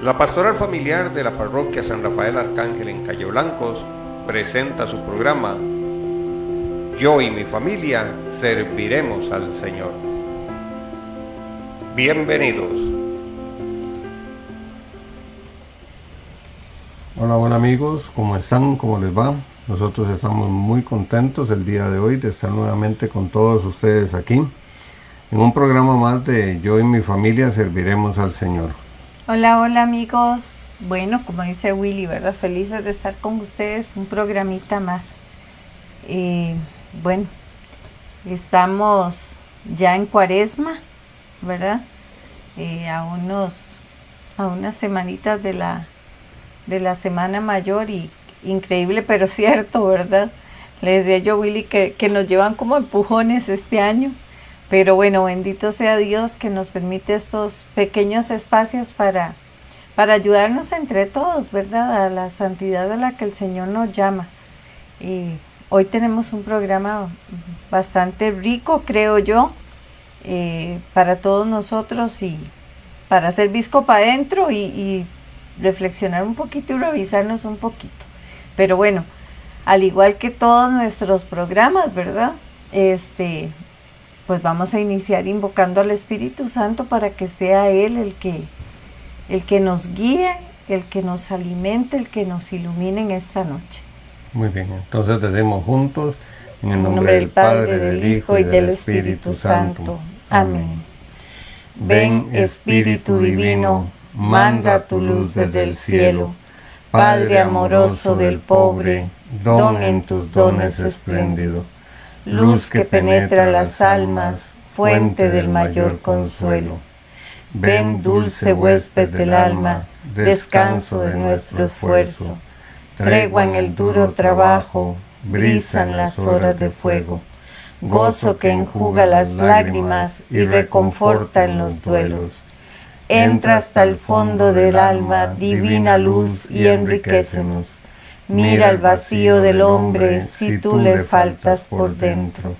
La Pastoral Familiar de la Parroquia San Rafael Arcángel en Calle Blancos presenta su programa Yo y mi familia serviremos al Señor. Bienvenidos. Hola amigos, ¿cómo están? ¿Cómo les va? Nosotros estamos muy contentos el día de hoy de estar nuevamente con todos ustedes aquí en un programa más de Yo y mi familia serviremos al Señor. Hola amigos, bueno, como dice Willy, ¿verdad? Felices de estar con ustedes, un programita más. Bueno, estamos ya en Cuaresma, ¿verdad? A unas semanitas de la Semana Mayor y increíble pero cierto, ¿verdad? Le decía yo a Willy que nos llevan como empujones este año. Pero bueno, bendito sea Dios que nos permite estos pequeños espacios para ayudarnos entre todos, ¿verdad? A la santidad a la que el Señor nos llama. Y hoy tenemos un programa bastante rico, creo yo, para todos nosotros y para hacer visco para adentro y reflexionar un poquito y revisarnos un poquito. Pero bueno, al igual que todos nuestros programas, ¿verdad? Pues vamos a iniciar invocando al Espíritu Santo para que sea Él el que nos guíe, el que nos alimente, el que nos ilumine en esta noche. Muy bien, entonces decimos juntos, en el nombre del Padre, del Hijo y del Espíritu Santo. Amén. Ven, Espíritu Divino, manda tu luz desde el cielo. Padre amoroso del pobre, don en tus dones espléndido. Luz que penetra las almas, fuente del mayor consuelo. Ven, dulce huésped del alma, descanso de nuestro esfuerzo. Tregua en el duro trabajo, brisa en las horas de fuego. Gozo que enjuga las lágrimas y reconforta en los duelos. Entra hasta el fondo del alma, divina luz, y enriquécenos. Mira el vacío del hombre si tú le faltas por dentro.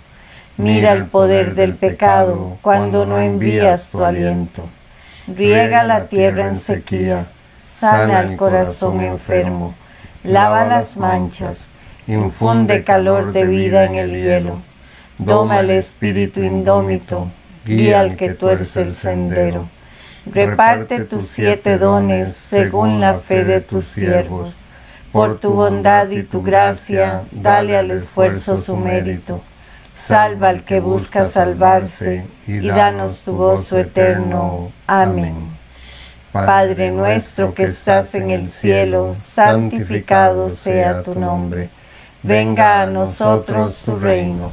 Mira el poder del pecado cuando no envías tu aliento. Riega la tierra en sequía, sana el corazón enfermo, lava las manchas, infunde calor de vida en el hielo. Doma el espíritu indómito, guía al que tuerce el sendero. Reparte tus 7 dones según la fe de tus siervos. Por tu bondad y tu gracia, dale al esfuerzo su mérito. Salva al que busca salvarse y danos tu gozo eterno. Amén. Padre nuestro que estás en el cielo, santificado sea tu nombre. Venga a nosotros tu reino.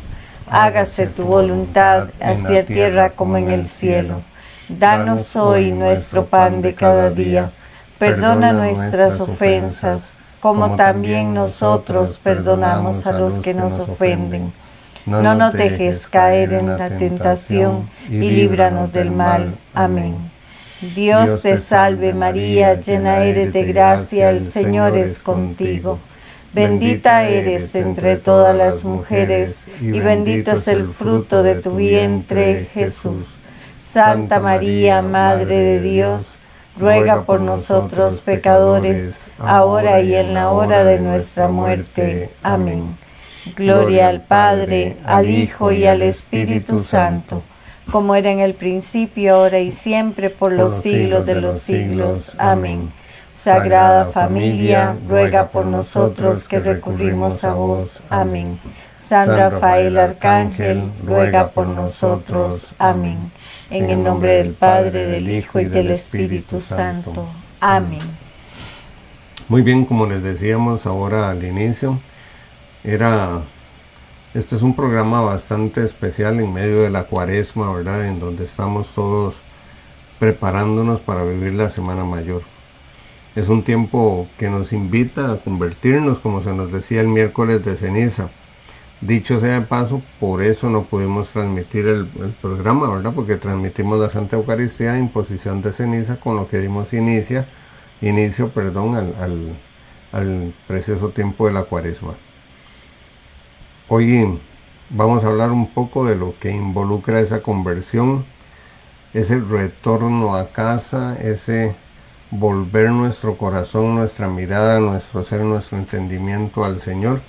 Hágase tu voluntad, así en tierra como en el cielo. Danos hoy nuestro pan de cada día. Perdona nuestras ofensas, como también nosotros perdonamos a los que nos ofenden. No nos dejes caer en la tentación y líbranos del mal. Amén. Dios te salve María, llena eres de gracia, el Señor es contigo. Bendita eres entre todas las mujeres y bendito es el fruto de tu vientre, Jesús. Santa María, Madre de Dios, ruega por nosotros pecadores, ahora y en la hora de nuestra muerte. Amén. Gloria al Padre, al Hijo y al Espíritu Santo, como era en el principio, ahora y siempre, por los siglos de los siglos. Amén. Sagrada Familia, ruega por nosotros que recurrimos a vos. Amén. San Rafael Arcángel, ruega por nosotros. Amén. En el nombre del Padre, del Hijo y del Espíritu Santo. Amén. Muy bien, como les decíamos ahora al inicio, este es un programa bastante especial en medio de la Cuaresma, ¿verdad? En donde estamos todos preparándonos para vivir la Semana Mayor. Es un tiempo que nos invita a convertirnos, como se nos decía el miércoles de ceniza. Dicho sea de paso, por eso no pudimos transmitir el programa, ¿verdad? Porque transmitimos la Santa Eucaristía en posición de ceniza, con lo que dimos inicio al precioso tiempo de la Cuaresma. Hoy vamos a hablar un poco de lo que involucra esa conversión, ese retorno a casa, ese volver nuestro corazón, nuestra mirada, nuestro ser, nuestro entendimiento al Señor,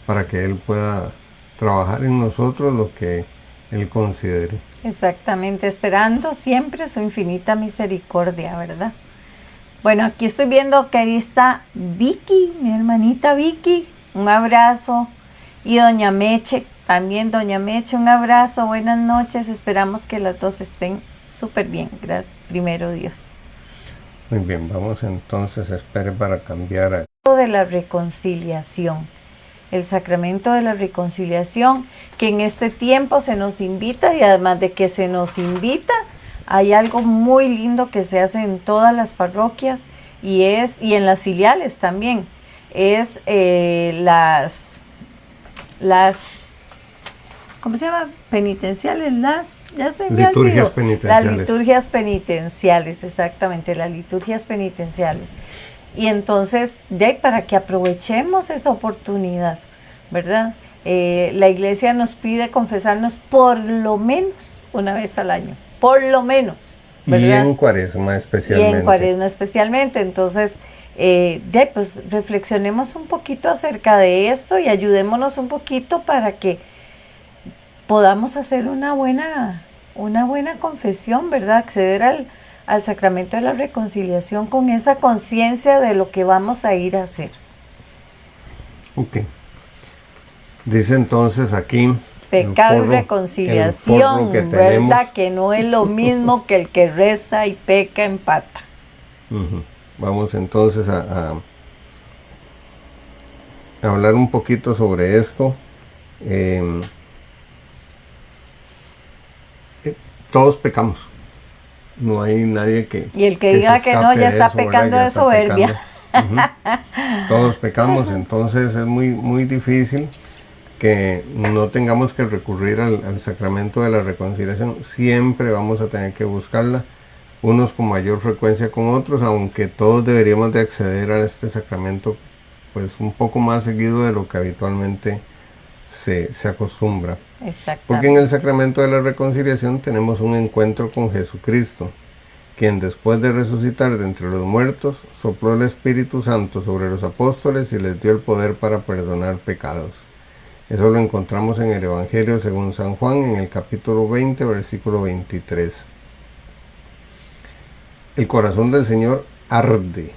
para que Él pueda trabajar en nosotros lo que Él considere. Exactamente, esperando siempre su infinita misericordia, ¿verdad? Bueno, aquí estoy viendo que ahí está Vicky, mi hermanita Vicky, un abrazo. Y doña Meche, también doña Meche, un abrazo, buenas noches. Esperamos que las dos estén súper bien, gracias, primero Dios. Muy bien, vamos entonces a esperar para cambiar a... De la reconciliación, el sacramento de la reconciliación, que en este tiempo se nos invita, y además de que se nos invita, hay algo muy lindo que se hace en todas las parroquias y en las filiales también, es las ¿cómo se llama? Penitenciales, liturgias penitenciales. Las liturgias penitenciales, exactamente, las liturgias penitenciales. Y entonces, para que aprovechemos esa oportunidad, ¿verdad? La Iglesia nos pide confesarnos por lo menos una vez al año, por lo menos, ¿verdad? Y en Cuaresma especialmente. Y en Cuaresma especialmente, entonces, pues reflexionemos un poquito acerca de esto y ayudémonos un poquito para que podamos hacer una buena confesión, ¿verdad? Acceder al sacramento de la reconciliación con esa conciencia de lo que vamos a ir a hacer. Ok. Dice entonces aquí... Pecado y reconciliación, ¿verdad? Que no es lo mismo que el que reza y peca empata. Vamos entonces a hablar un poquito sobre esto. Todos pecamos. No hay nadie que... Y el que diga que no, ya está pecando de soberbia. Todos pecamos, entonces es muy, muy difícil que no tengamos que recurrir al sacramento de la reconciliación. Siempre vamos a tener que buscarla, unos con mayor frecuencia con otros, aunque todos deberíamos de acceder a este sacramento pues un poco más seguido de lo que habitualmente se acostumbra. Porque en el sacramento de la reconciliación tenemos un encuentro con Jesucristo, quien después de resucitar de entre los muertos, sopló el Espíritu Santo sobre los apóstoles y les dio el poder para perdonar pecados. Eso lo encontramos en el Evangelio según San Juan, en el capítulo 20, versículo 23. El corazón del Señor arde,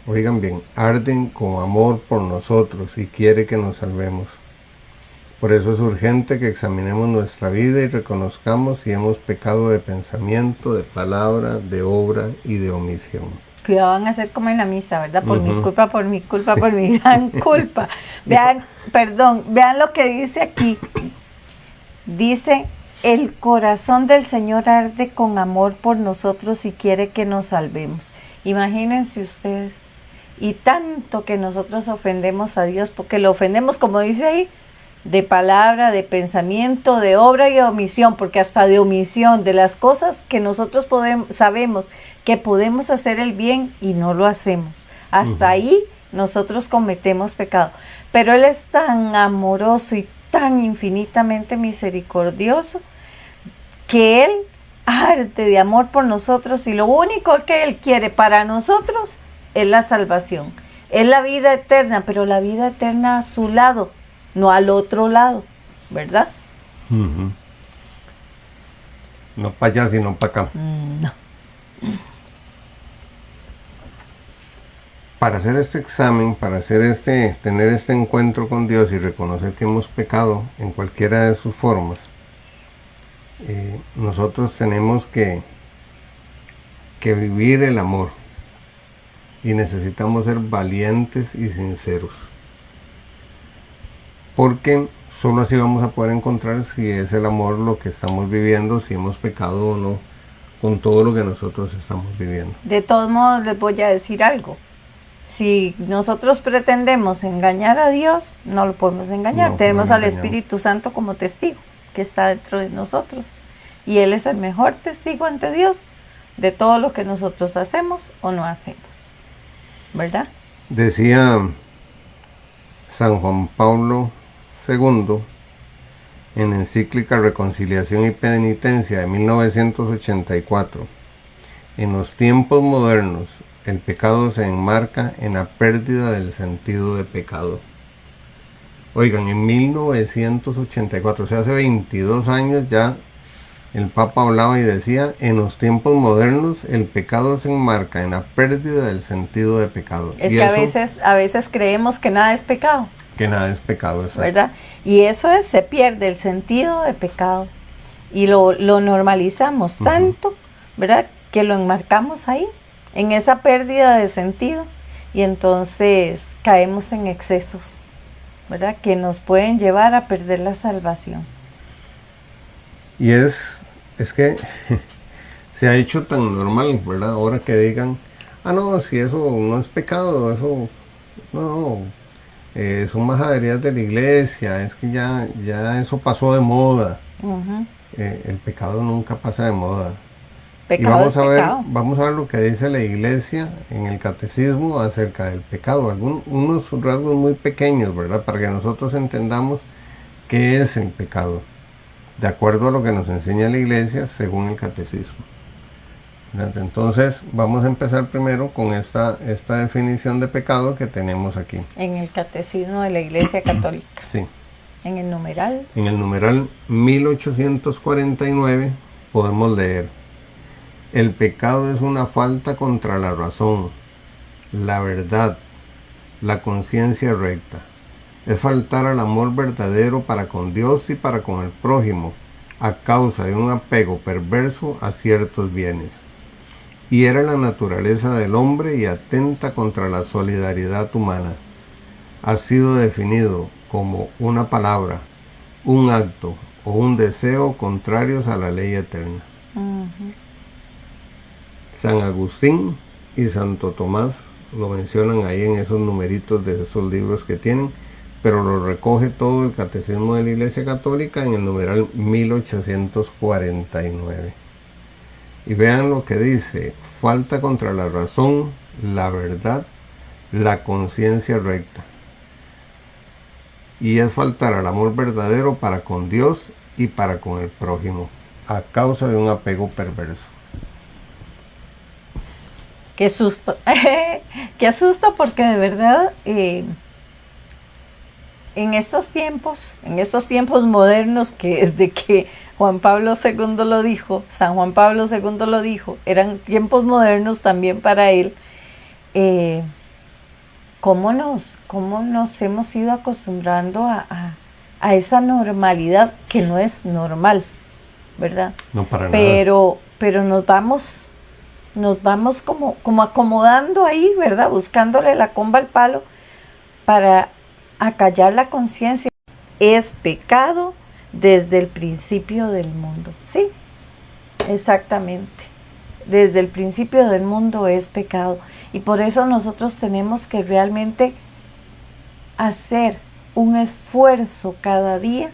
oigan bien, arden con amor por nosotros y quiere que nos salvemos. Por eso es urgente que examinemos nuestra vida y reconozcamos si hemos pecado de pensamiento, de palabra, de obra y de omisión. Cuidado, van a ser como en la misa, ¿verdad? Por mi culpa, por mi culpa, sí. Por mi gran culpa. Vean, vean lo que dice aquí. Dice, el corazón del Señor arde con amor por nosotros y quiere que nos salvemos. Imagínense ustedes, y tanto que nosotros ofendemos a Dios, porque lo ofendemos, como dice ahí, de palabra, de pensamiento, de obra y de omisión, porque hasta de omisión, de las cosas que nosotros sabemos que podemos hacer el bien y no lo hacemos. Hasta ahí nosotros cometemos pecado. Pero Él es tan amoroso y tan infinitamente misericordioso que Él arde de amor por nosotros y lo único que Él quiere para nosotros es la salvación, es la vida eterna, pero la vida eterna a su lado, no al otro lado, ¿verdad? No para allá, sino para acá. No. Para hacer este examen, para tener este encuentro con Dios y reconocer que hemos pecado en cualquiera de sus formas, nosotros tenemos que vivir el amor y necesitamos ser valientes y sinceros. Porque solo así vamos a poder encontrar si es el amor lo que estamos viviendo, si hemos pecado o no, con todo lo que nosotros estamos viviendo. De todos modos, les voy a decir algo. Si nosotros pretendemos engañar a Dios, no lo podemos engañar. Tenemos al Espíritu Santo como testigo, que está dentro de nosotros. Y Él es el mejor testigo ante Dios de todo lo que nosotros hacemos o no hacemos. ¿Verdad? Decía San Juan Pablo II, en encíclica Reconciliación y Penitencia de 1984, en los tiempos modernos el pecado se enmarca en la pérdida del sentido de pecado. Oigan, en 1984, o sea, hace 22 años ya, el Papa hablaba y decía, en los tiempos modernos el pecado se enmarca en la pérdida del sentido de pecado. Es y que eso, a veces creemos que nada es pecado, que nada es pecado, exacto. ¿verdad? Y eso es, se pierde el sentido de pecado. Y lo normalizamos tanto, ¿verdad? Que lo enmarcamos ahí, en esa pérdida de sentido. Y entonces caemos en excesos, ¿verdad? Que nos pueden llevar a perder la salvación. Y es que se ha hecho tan normal, ¿verdad? Ahora que digan, no, si eso no es pecado, eso no, son majaderías de la iglesia, es que ya eso pasó de moda. El pecado nunca pasa de moda. Pecado y vamos a ver, pecado. vamos a ver lo que dice la iglesia en el catecismo acerca del pecado, unos rasgos muy pequeños, ¿verdad? Para que nosotros entendamos qué es el pecado, de acuerdo a lo que nos enseña la iglesia según el catecismo. Entonces vamos a empezar primero con esta definición de pecado que tenemos aquí. En el catecismo de la Iglesia Católica. Sí. En el numeral. En el numeral 1849 podemos leer: el pecado es una falta contra la razón, la verdad, la conciencia recta. Es faltar al amor verdadero para con Dios y para con el prójimo, a causa de un apego perverso a ciertos bienes. Hiere la naturaleza del hombre y atenta contra la solidaridad humana. Ha sido definido como una palabra, un acto o un deseo contrarios a la ley eterna. San Agustín y Santo Tomás lo mencionan ahí en esos numeritos de esos libros que tienen, pero lo recoge todo el Catecismo de la Iglesia Católica en el numeral 1849. Y vean lo que dice: falta contra la razón, la verdad, la conciencia recta. Y es faltar al amor verdadero para con Dios y para con el prójimo, a causa de un apego perverso. Qué susto, qué susto, porque de verdad en estos tiempos modernos, que desde que Juan Pablo II lo dijo, San Juan Pablo II lo dijo, eran tiempos modernos también para él, ¿cómo nos hemos ido acostumbrando a esa normalidad que no es normal, ¿verdad? No, para nada. Pero nos vamos como acomodando ahí, ¿verdad? Buscándole la comba al palo para acallar la conciencia. Es pecado desde el principio del mundo. Sí, exactamente. Desde el principio del mundo es pecado. Y por eso nosotros tenemos que realmente hacer un esfuerzo cada día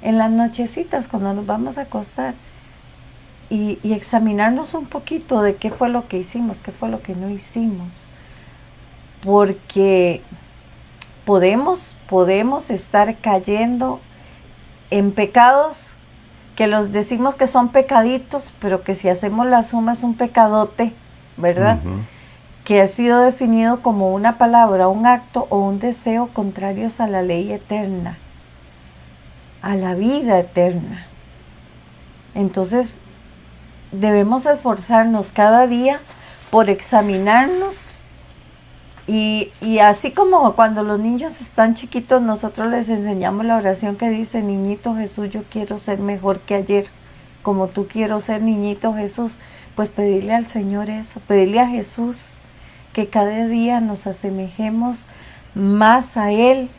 en las nochecitas cuando nos vamos a acostar. Y examinarnos un poquito de qué fue lo que hicimos, qué fue lo que no hicimos. Porque podemos estar cayendo en pecados que los decimos que son pecaditos, pero que si hacemos la suma es un pecadote, ¿verdad? Que ha sido definido como una palabra, un acto o un deseo contrarios a la ley eterna, a la vida eterna. Entonces, debemos esforzarnos cada día por examinarnos y así como cuando los niños están chiquitos, nosotros les enseñamos la oración que dice: niñito Jesús, yo quiero ser mejor que ayer, como tú quiero ser, niñito Jesús. Pues pedirle al Señor eso, pedirle a Jesús que cada día nos asemejemos más a Él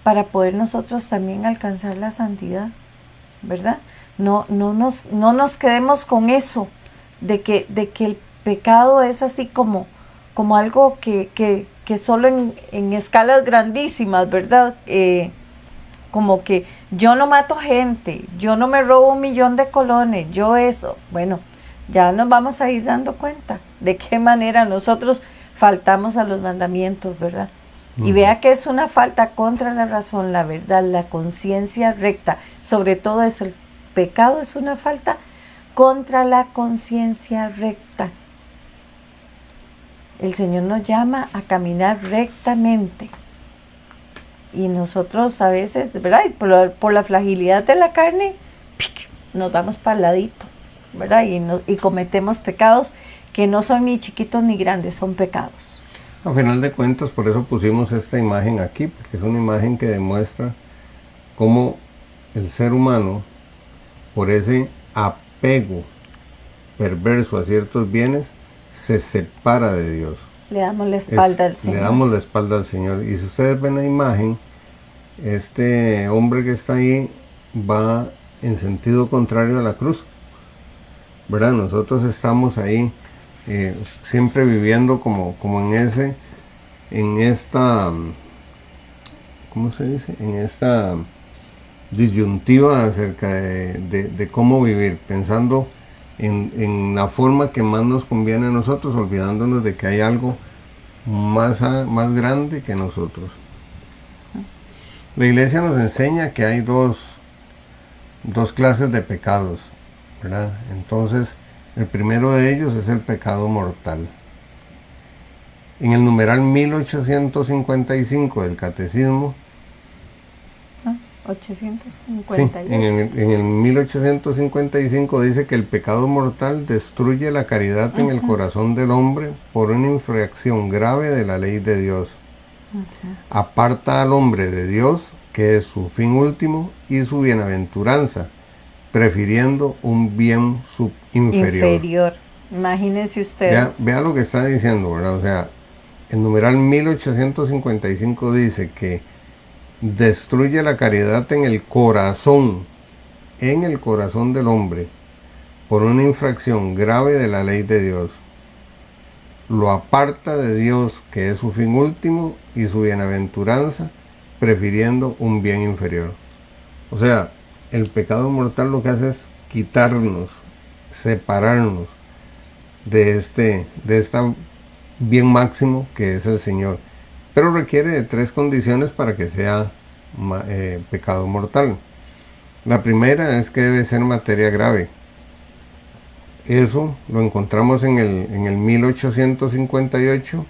para poder nosotros también alcanzar la santidad, ¿verdad? No nos quedemos con eso, de que el pecado es así como algo que solo en escalas grandísimas, ¿verdad? Como que yo no mato gente, yo no me robo 1,000,000 de colones, yo eso. Bueno, ya nos vamos a ir dando cuenta de qué manera nosotros faltamos a los mandamientos, ¿verdad? Y vea que es una falta contra la razón, la verdad, la conciencia recta. Sobre todo eso, el pecado es una falta contra la conciencia recta. El Señor nos llama a caminar rectamente. Y nosotros a veces, ¿verdad? Por la fragilidad de la carne, nos vamos para el ladito, ¿verdad? Y cometemos pecados que no son ni chiquitos ni grandes, son pecados. A final de cuentas, por eso pusimos esta imagen aquí, porque es una imagen que demuestra cómo el ser humano, por ese apego perverso a ciertos bienes, se separa de Dios. Le damos la espalda al Señor. Le damos la espalda al Señor. Y si ustedes ven la imagen, este hombre que está ahí va en sentido contrario a la cruz, ¿verdad? Nosotros estamos ahí siempre viviendo como en esta, ¿cómo se dice? En esta disyuntiva acerca de cómo vivir, pensando en la forma que más nos conviene a nosotros, olvidándonos de que hay algo más grande que nosotros. La iglesia nos enseña que hay dos clases de pecados, ¿verdad? Entonces, el primero de ellos es el pecado mortal. En el numeral 1855 del Catecismo, 850. sí, en el 1855 dice que el pecado mortal destruye la caridad en el corazón del hombre por una infracción grave de la ley de Dios. Aparta al hombre de Dios, que es su fin último, y su bienaventuranza, prefiriendo un bien inferior. Imagínense ustedes. Vea lo que está diciendo, ¿verdad? O sea, el numeral 1855 dice que destruye la caridad en el corazón del hombre, por una infracción grave de la ley de Dios. Lo aparta de Dios, que es su fin último, y su bienaventuranza, prefiriendo un bien inferior. O sea, el pecado mortal lo que hace es quitarnos, separarnos de este bien máximo que es el Señor. Pero requiere de 3 condiciones para que sea pecado mortal. La primera es que debe ser materia grave. Eso lo encontramos en el 1858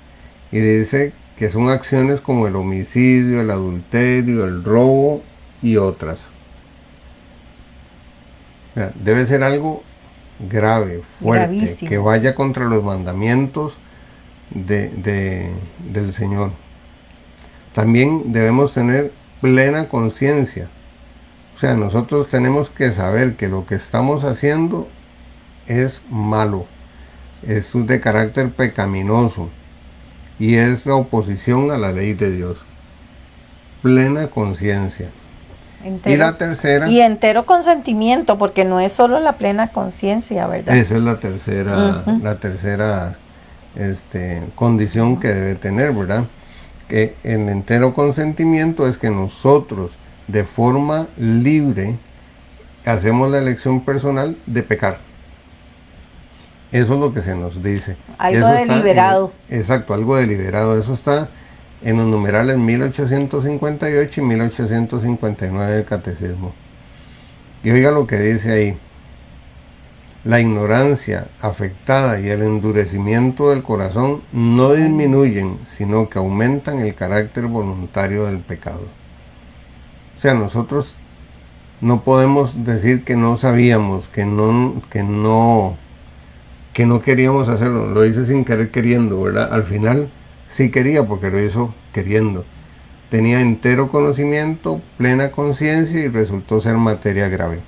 y dice que son acciones como el homicidio, el adulterio, el robo y otras. O sea, debe ser algo grave, fuerte, gravísimo, que vaya contra los mandamientos del Señor. También debemos tener plena conciencia. O sea, nosotros tenemos que saber que lo que estamos haciendo es malo, es de carácter pecaminoso y es la oposición a la ley de Dios. Plena conciencia. Y la tercera... Y entero consentimiento, porque no es solo la plena conciencia, ¿verdad? Esa es la tercera condición que debe tener, ¿verdad? Que el entero consentimiento es que nosotros, de forma libre, hacemos la elección personal de pecar. Eso es lo que se nos dice. Algo deliberado. Exacto, algo deliberado. Eso está en los numerales 1858 y 1859 del Catecismo. Y oiga lo que dice ahí. La ignorancia afectada y el endurecimiento del corazón no disminuyen, sino que aumentan el carácter voluntario del pecado. O sea, nosotros no podemos decir que no sabíamos, que no queríamos hacerlo. Lo hice sin querer queriendo, ¿verdad? Al final sí quería porque lo hizo queriendo. Tenía entero conocimiento, plena conciencia y resultó ser materia grave.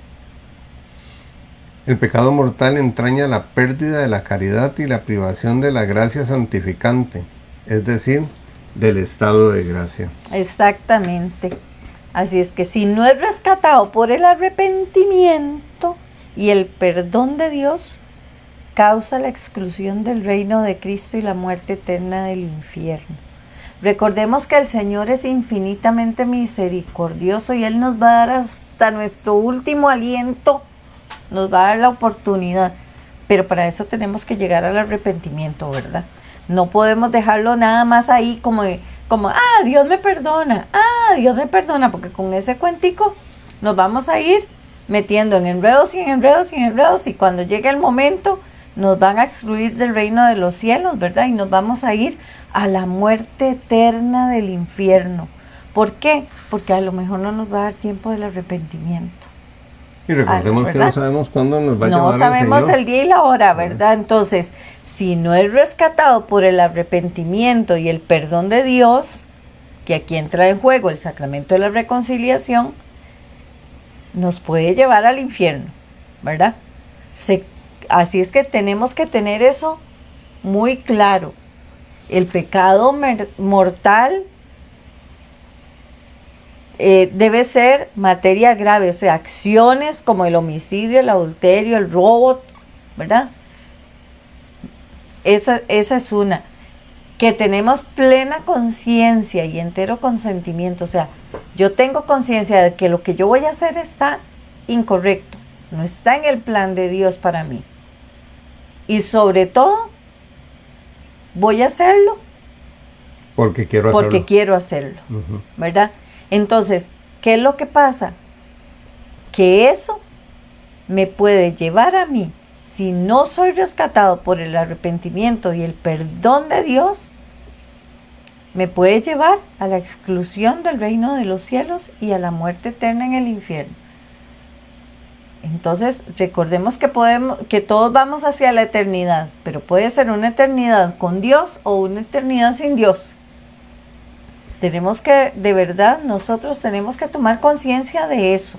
El pecado mortal entraña la pérdida de la caridad y la privación de la gracia santificante, es decir, del estado de gracia. Exactamente. Así es que si no es rescatado por el arrepentimiento y el perdón de Dios, causa la exclusión del reino de Cristo y la muerte eterna del infierno. Recordemos que el Señor es infinitamente misericordioso y Él nos va a dar hasta nuestro último aliento, nos va a dar la oportunidad, pero para eso tenemos que llegar al arrepentimiento, ¿verdad? No podemos dejarlo nada más ahí como Dios me perdona, porque con ese cuentico nos vamos a ir metiendo en enredos y cuando llegue el momento nos van a excluir del reino de los cielos, ¿verdad? Y nos vamos a ir a la muerte eterna del infierno. ¿Por qué? Porque a lo mejor no nos va a dar tiempo del arrepentimiento. Y recordemos que no sabemos cuándo nos va a llevar el Señor. No sabemos el día y la hora, ¿verdad? Entonces, si no es rescatado por el arrepentimiento y el perdón de Dios, que aquí entra en juego el sacramento de la reconciliación, nos puede llevar al infierno, ¿verdad? Así es que tenemos que tener eso muy claro. El pecado mortal debe ser materia grave, o sea, acciones como el homicidio, el adulterio, el robo, ¿verdad? Esa es una. Que tenemos plena conciencia y entero consentimiento, o sea, yo tengo conciencia de que lo que yo voy a hacer está incorrecto, no está en el plan de Dios para mí. Y sobre todo, voy a hacerlo porque quiero hacerlo, ¿verdad? Entonces, ¿qué es lo que pasa? Que eso me puede llevar a mí, si no soy rescatado por el arrepentimiento y el perdón de Dios, me puede llevar a la exclusión del reino de los cielos y a la muerte eterna en el infierno. Entonces, recordemos que todos vamos hacia la eternidad, pero puede ser una eternidad con Dios o una eternidad sin Dios. Tenemos que, de verdad, nosotros tenemos que tomar conciencia de eso,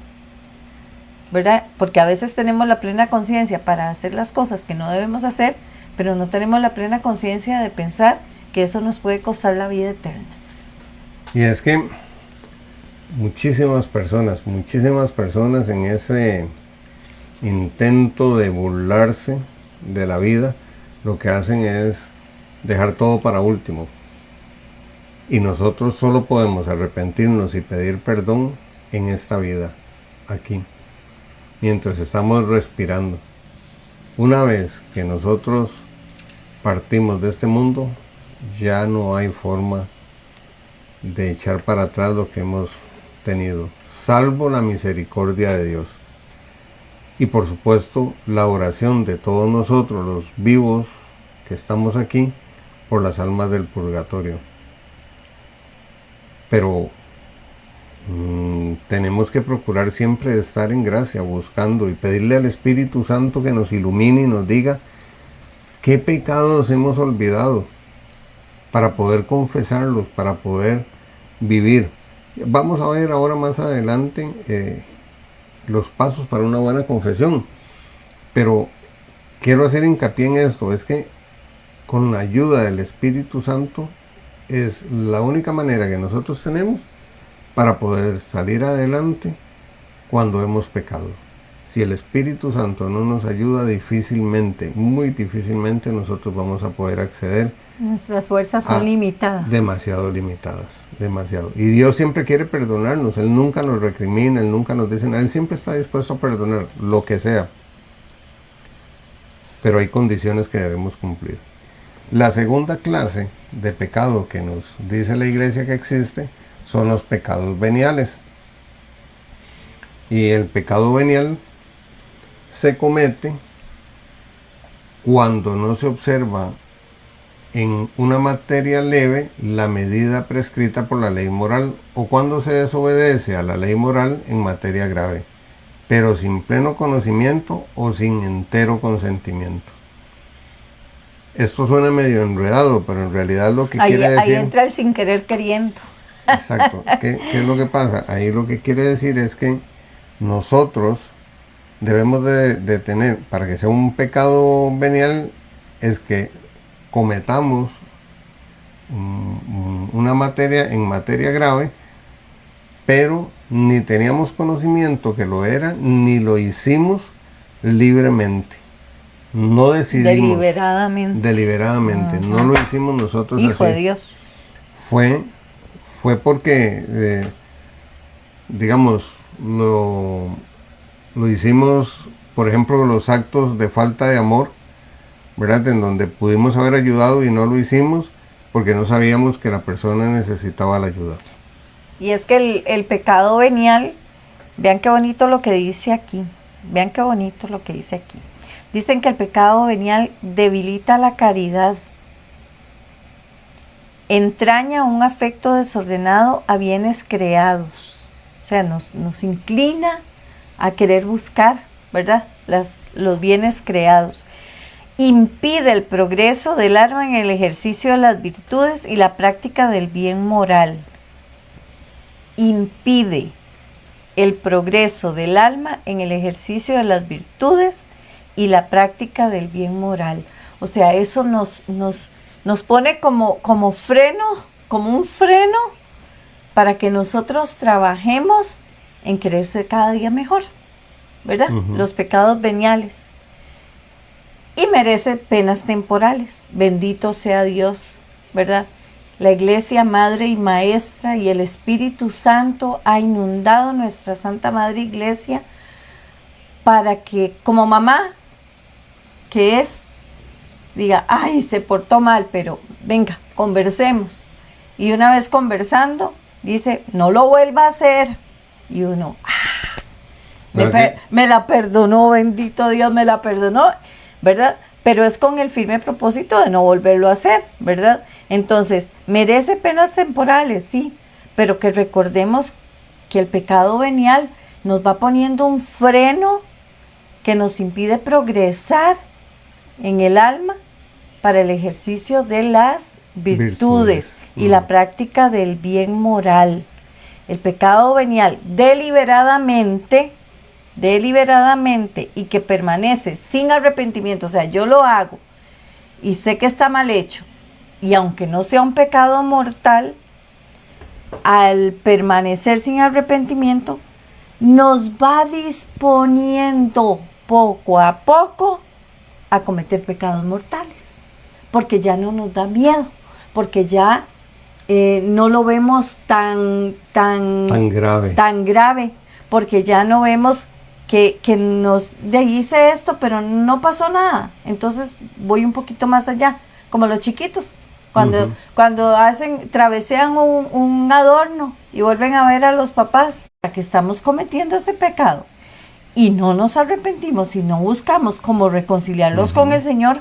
¿verdad? Porque a veces tenemos la plena conciencia para hacer las cosas que no debemos hacer, pero no tenemos la plena conciencia de pensar que eso nos puede costar la vida eterna. Y es que muchísimas personas en ese intento de burlarse de la vida, lo que hacen es dejar todo para último. Y nosotros solo podemos arrepentirnos y pedir perdón en esta vida, aquí, mientras estamos respirando. Una vez que nosotros partimos de este mundo, ya no hay forma de echar para atrás lo que hemos tenido, salvo la misericordia de Dios. Y por supuesto, la oración de todos nosotros, los vivos que estamos aquí, por las almas del purgatorio. Pero tenemos que procurar siempre estar en gracia, buscando y pedirle al Espíritu Santo que nos ilumine y nos diga qué pecados hemos olvidado, para poder confesarlos, para poder vivir. Vamos a ver ahora más adelante los pasos para una buena confesión, pero quiero hacer hincapié en esto, es que con la ayuda del Espíritu Santo es la única manera que nosotros tenemos para poder salir adelante cuando hemos pecado. Si el Espíritu Santo no nos ayuda, difícilmente, muy difícilmente nosotros vamos a poder acceder. Nuestras fuerzas son limitadas. Demasiado limitadas, demasiado. Y Dios siempre quiere perdonarnos, Él nunca nos recrimina, Él nunca nos dice nada, Él siempre está dispuesto a perdonar, lo que sea. Pero hay condiciones que debemos cumplir. La segunda clase de pecado que nos dice la Iglesia que existe son los pecados veniales. Y el pecado venial se comete cuando no se observa en una materia leve la medida prescrita por la ley moral, o cuando se desobedece a la ley moral en materia grave, pero sin pleno conocimiento o sin entero consentimiento. Esto suena medio enredado, pero en realidad lo que quiere decir... Ahí entra el sin querer queriendo. Exacto. ¿Qué es lo que pasa? Ahí lo que quiere decir es que nosotros debemos de tener, para que sea un pecado venial, es que cometamos una materia en materia grave, pero ni teníamos conocimiento que lo era, ni lo hicimos libremente. No decidimos. Deliberadamente. No lo hicimos nosotros Hijo así. de Dios. Fue porque, digamos, lo hicimos, por ejemplo, los actos de falta de amor, ¿verdad? En donde pudimos haber ayudado y no lo hicimos porque no sabíamos que la persona necesitaba la ayuda. Y es que el pecado venial, vean qué bonito lo que dice aquí, vean qué bonito lo que dice aquí. Dicen que el pecado venial debilita la caridad, entraña un afecto desordenado a bienes creados, o sea, nos inclina a querer buscar, ¿verdad?, los bienes creados. Impide el progreso del alma en el ejercicio de las virtudes y la práctica del bien moral. Impide el progreso del alma en el ejercicio de las virtudes y la práctica del bien moral. O sea, eso nos pone como freno, como un freno para que nosotros trabajemos en querer ser cada día mejor, ¿verdad? Los pecados veniales. Y merece penas temporales. Bendito sea Dios, ¿verdad? La Iglesia Madre y Maestra y el Espíritu Santo ha inundado nuestra Santa Madre Iglesia para que, como mamá que es, diga, ay, se portó mal, pero venga, conversemos. Y una vez conversando, dice, no lo vuelva a hacer. Y uno, me la perdonó, bendito Dios, me la perdonó, ¿verdad? Pero es con el firme propósito de no volverlo a hacer, ¿verdad? Entonces, merece penas temporales, sí, pero que recordemos que el pecado venial nos va poniendo un freno que nos impide progresar en el alma para el ejercicio de las virtudes y la práctica del bien moral. El pecado venial deliberadamente y que permanece sin arrepentimiento, o sea, yo lo hago y sé que está mal hecho, y aunque no sea un pecado mortal, al permanecer sin arrepentimiento, nos va disponiendo poco a poco a cometer pecados mortales, porque ya no nos da miedo, porque ya no lo vemos tan grave, porque ya no vemos que hice esto, pero no pasó nada, entonces voy un poquito más allá, como los chiquitos, cuando travesean un adorno y vuelven a ver a los papás, que estamos cometiendo ese pecado, y no nos arrepentimos, y no buscamos cómo reconciliarlos con el Señor,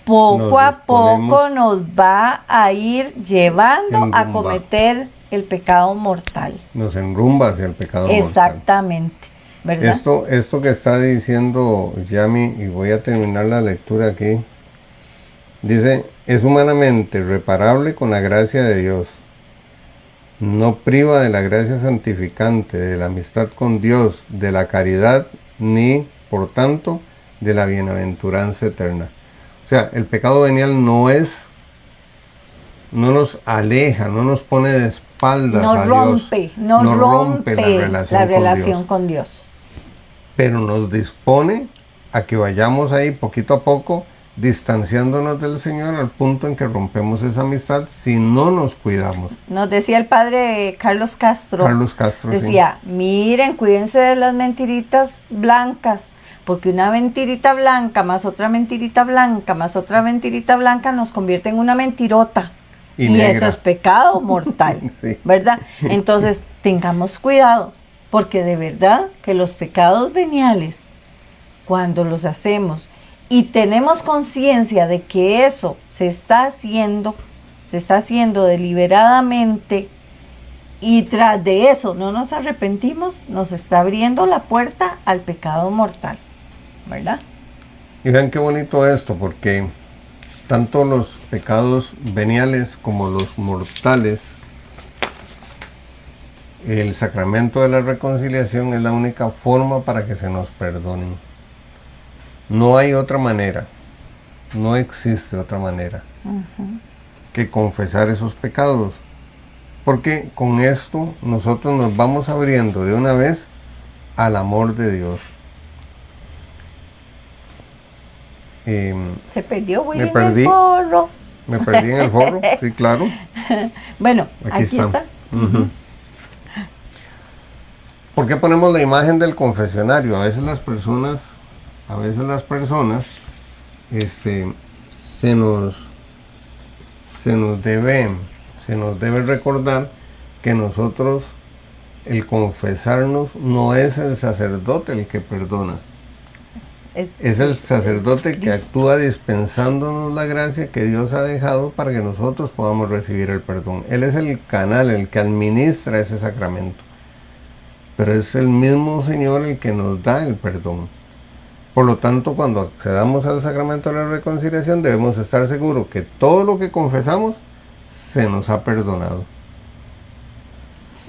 poco a poco nos va a ir llevando a cometer el pecado mortal. Nos enrumba hacia el pecado mortal. Exactamente, ¿verdad? Esto que está diciendo Yami, y voy a terminar la lectura aquí, dice, es humanamente reparable con la gracia de Dios. No priva de la gracia santificante, de la amistad con Dios, de la caridad, ni, por tanto, de la bienaventuranza eterna. O sea, el pecado venial no nos aleja, no nos pone de espaldas a Dios. No rompe la relación con Dios. Pero nos dispone a que vayamos ahí poquito a poco, distanciándonos del Señor al punto en que rompemos esa amistad si no nos cuidamos. Nos decía el padre Carlos Castro, decía, sí, miren, cuídense de las mentiritas blancas, porque una mentirita blanca más otra mentirita blanca más otra mentirita blanca nos convierte en una mentirota. Y eso es pecado mortal, sí, ¿verdad? Entonces, tengamos cuidado, porque de verdad que los pecados veniales, cuando los hacemos y tenemos conciencia de que eso se está haciendo deliberadamente, y tras de eso no nos arrepentimos, nos está abriendo la puerta al pecado mortal, ¿verdad? Y vean qué bonito esto, porque tanto los pecados veniales como los mortales, el sacramento de la reconciliación es la única forma para que se nos perdonen. No hay otra manera, no existe otra manera que confesar esos pecados, porque con esto nosotros nos vamos abriendo de una vez al amor de Dios. Se perdió Willy en el forro. Me perdí en el forro, sí, claro. Bueno, aquí está. ¿Por qué ponemos la imagen del confesionario? A veces las personas se nos debe recordar que nosotros, el confesarnos, no es el sacerdote el que perdona. Es el sacerdote es que Cristo. actúa dispensándonos la gracia que Dios ha dejado para que nosotros podamos recibir el perdón. Él es el canal, el que administra ese sacramento. Pero es el mismo Señor el que nos da el perdón. Por lo tanto, cuando accedamos al sacramento de la reconciliación, debemos estar seguros que todo lo que confesamos se nos ha perdonado.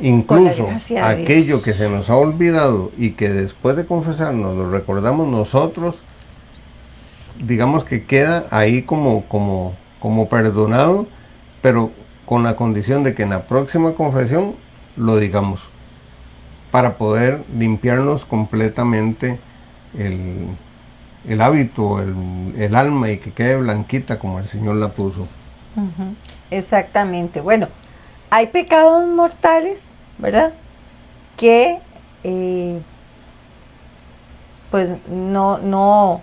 Incluso gracia de aquello Dios. que se nos ha olvidado y que después de confesarnos lo recordamos nosotros, digamos que queda ahí como perdonado, pero con la condición de que en la próxima confesión lo digamos, para poder limpiarnos completamente el hábito, el alma, y que quede blanquita como el Señor la puso. Ujú, exactamente. Bueno, hay pecados mortales, ¿verdad? Que pues no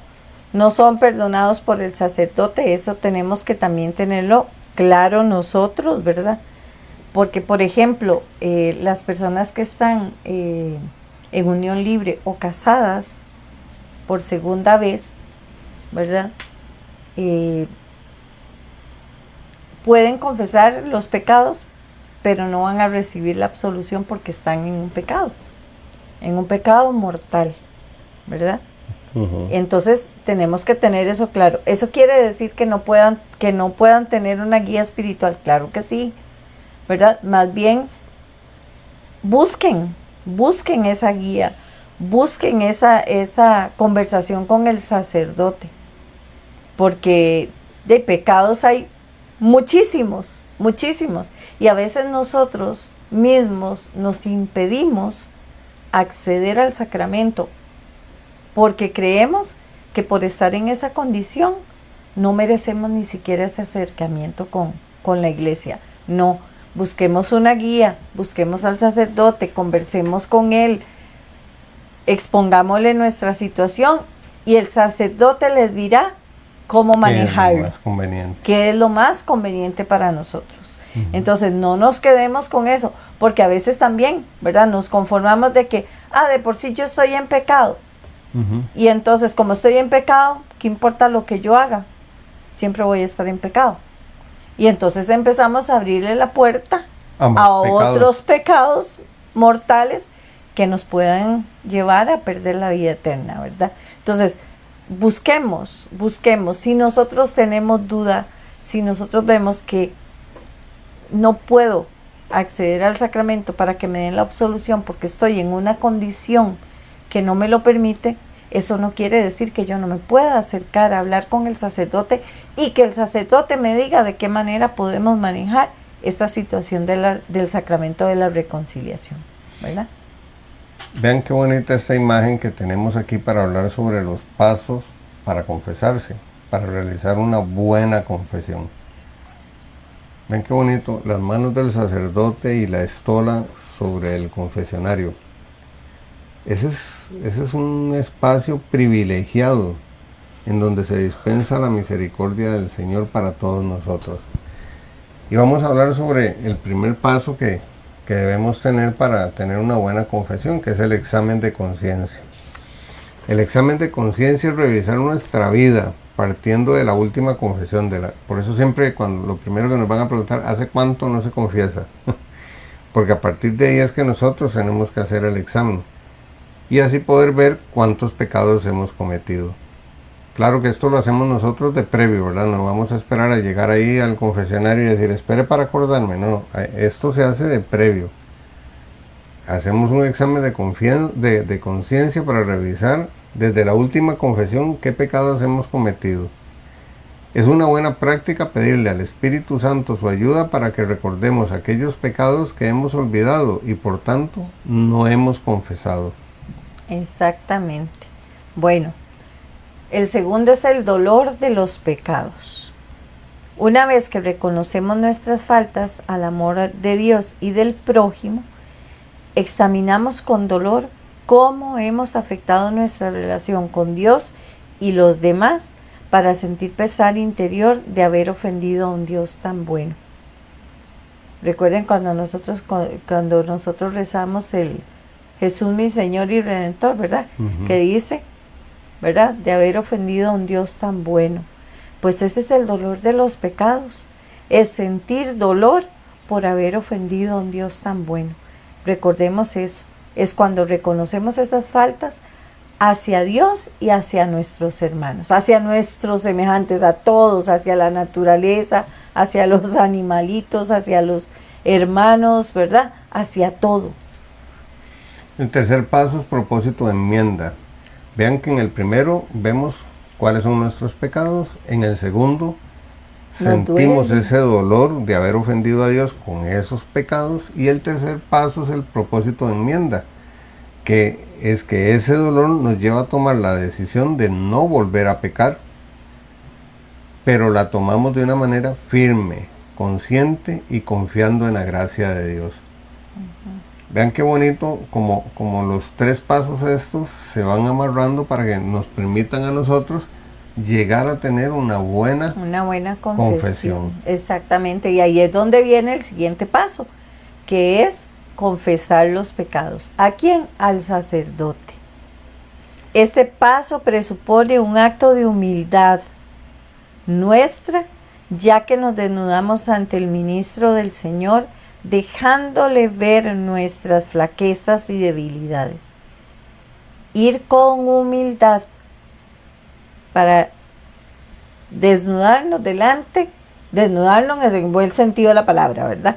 son perdonados por el sacerdote. Eso tenemos que también tenerlo claro nosotros, ¿verdad? Porque, por ejemplo, las personas que están en unión libre o casadas por segunda vez, ¿verdad? Pueden confesar los pecados, pero no van a recibir la absolución porque están en un pecado mortal, ¿verdad? Entonces tenemos que tener eso claro. ¿Eso quiere decir que no puedan tener una guía espiritual? Claro que sí, ¿verdad? Más bien busquen esa guía, busquen esa conversación con el sacerdote, porque de pecados hay muchísimos, y a veces nosotros mismos nos impedimos acceder al sacramento porque creemos que por estar en esa condición no merecemos ni siquiera ese acercamiento con la iglesia. No, busquemos una guía, busquemos al sacerdote, conversemos con él, expongámosle nuestra situación y el sacerdote les dirá cómo manejarlo, qué es lo más conveniente para nosotros. Entonces no nos quedemos con eso, porque a veces también, ¿verdad? Nos conformamos de que, de por sí yo estoy en pecado, y entonces como estoy en pecado, ¿qué importa lo que yo haga? Siempre voy a estar en pecado. Y entonces empezamos a abrirle la puerta a otros pecados mortales que nos puedan llevar a perder la vida eterna, ¿verdad? Entonces, busquemos, si nosotros tenemos duda, si nosotros vemos que no puedo acceder al sacramento para que me den la absolución porque estoy en una condición que no me lo permite, eso no quiere decir que yo no me pueda acercar a hablar con el sacerdote y que el sacerdote me diga de qué manera podemos manejar esta situación del sacramento de la reconciliación, ¿verdad? Vean qué bonita esta imagen que tenemos aquí para hablar sobre los pasos para confesarse, para realizar una buena confesión. Ven qué bonito, las manos del sacerdote y la estola sobre el confesionario. Ese es un espacio privilegiado en donde se dispensa la misericordia del Señor para todos nosotros. Y vamos a hablar sobre el primer paso que debemos tener para tener una buena confesión, que es el examen de conciencia. El examen de conciencia es revisar nuestra vida partiendo de la última confesión. Por eso siempre lo primero que nos van a preguntar, ¿hace cuánto no se confiesa? Porque a partir de ahí es que nosotros tenemos que hacer el examen y así poder ver cuántos pecados hemos cometido. Claro que esto lo hacemos nosotros de previo, ¿verdad? No vamos a esperar a llegar ahí al confesionario y decir, espere para acordarme. No, esto se hace de previo. Hacemos un examen de conciencia para revisar desde la última confesión qué pecados hemos cometido. Es una buena práctica pedirle al Espíritu Santo su ayuda para que recordemos aquellos pecados que hemos olvidado y por tanto no hemos confesado. Exactamente. Bueno, el segundo es el dolor de los pecados. Una vez que reconocemos nuestras faltas al amor de Dios y del prójimo, examinamos con dolor cómo hemos afectado nuestra relación con Dios y los demás para sentir pesar interior de haber ofendido a un Dios tan bueno. Recuerden cuando nosotros rezamos el Jesús mi Señor y Redentor, ¿verdad? Que dice, ¿verdad? De haber ofendido a un Dios tan bueno. Pues ese es el dolor de los pecados, es sentir dolor por haber ofendido a un Dios tan bueno. Recordemos eso, es cuando reconocemos esas faltas hacia Dios y hacia nuestros hermanos, hacia nuestros semejantes, a todos, hacia la naturaleza, hacia los animalitos, hacia los hermanos, ¿verdad? Hacia todo. El tercer paso es propósito de enmienda. Vean que en el primero vemos cuáles son nuestros pecados, en el segundo sentimos ese dolor de haber ofendido a Dios con esos pecados, y el tercer paso es el propósito de enmienda, que es que ese dolor nos lleva a tomar la decisión de no volver a pecar, pero la tomamos de una manera firme, consciente y confiando en la gracia de Dios. Vean qué bonito como los tres pasos estos se van amarrando para que nos permitan a nosotros llegar a tener una buena confesión. Exactamente, y ahí es donde viene el siguiente paso, que es confesar los pecados. ¿A quién? Al sacerdote. Este paso presupone un acto de humildad nuestra, ya que nos desnudamos ante el ministro del Señor, dejándole ver nuestras flaquezas y debilidades. Ir con humildad para desnudarnos desnudarnos en el buen sentido de la palabra, ¿verdad?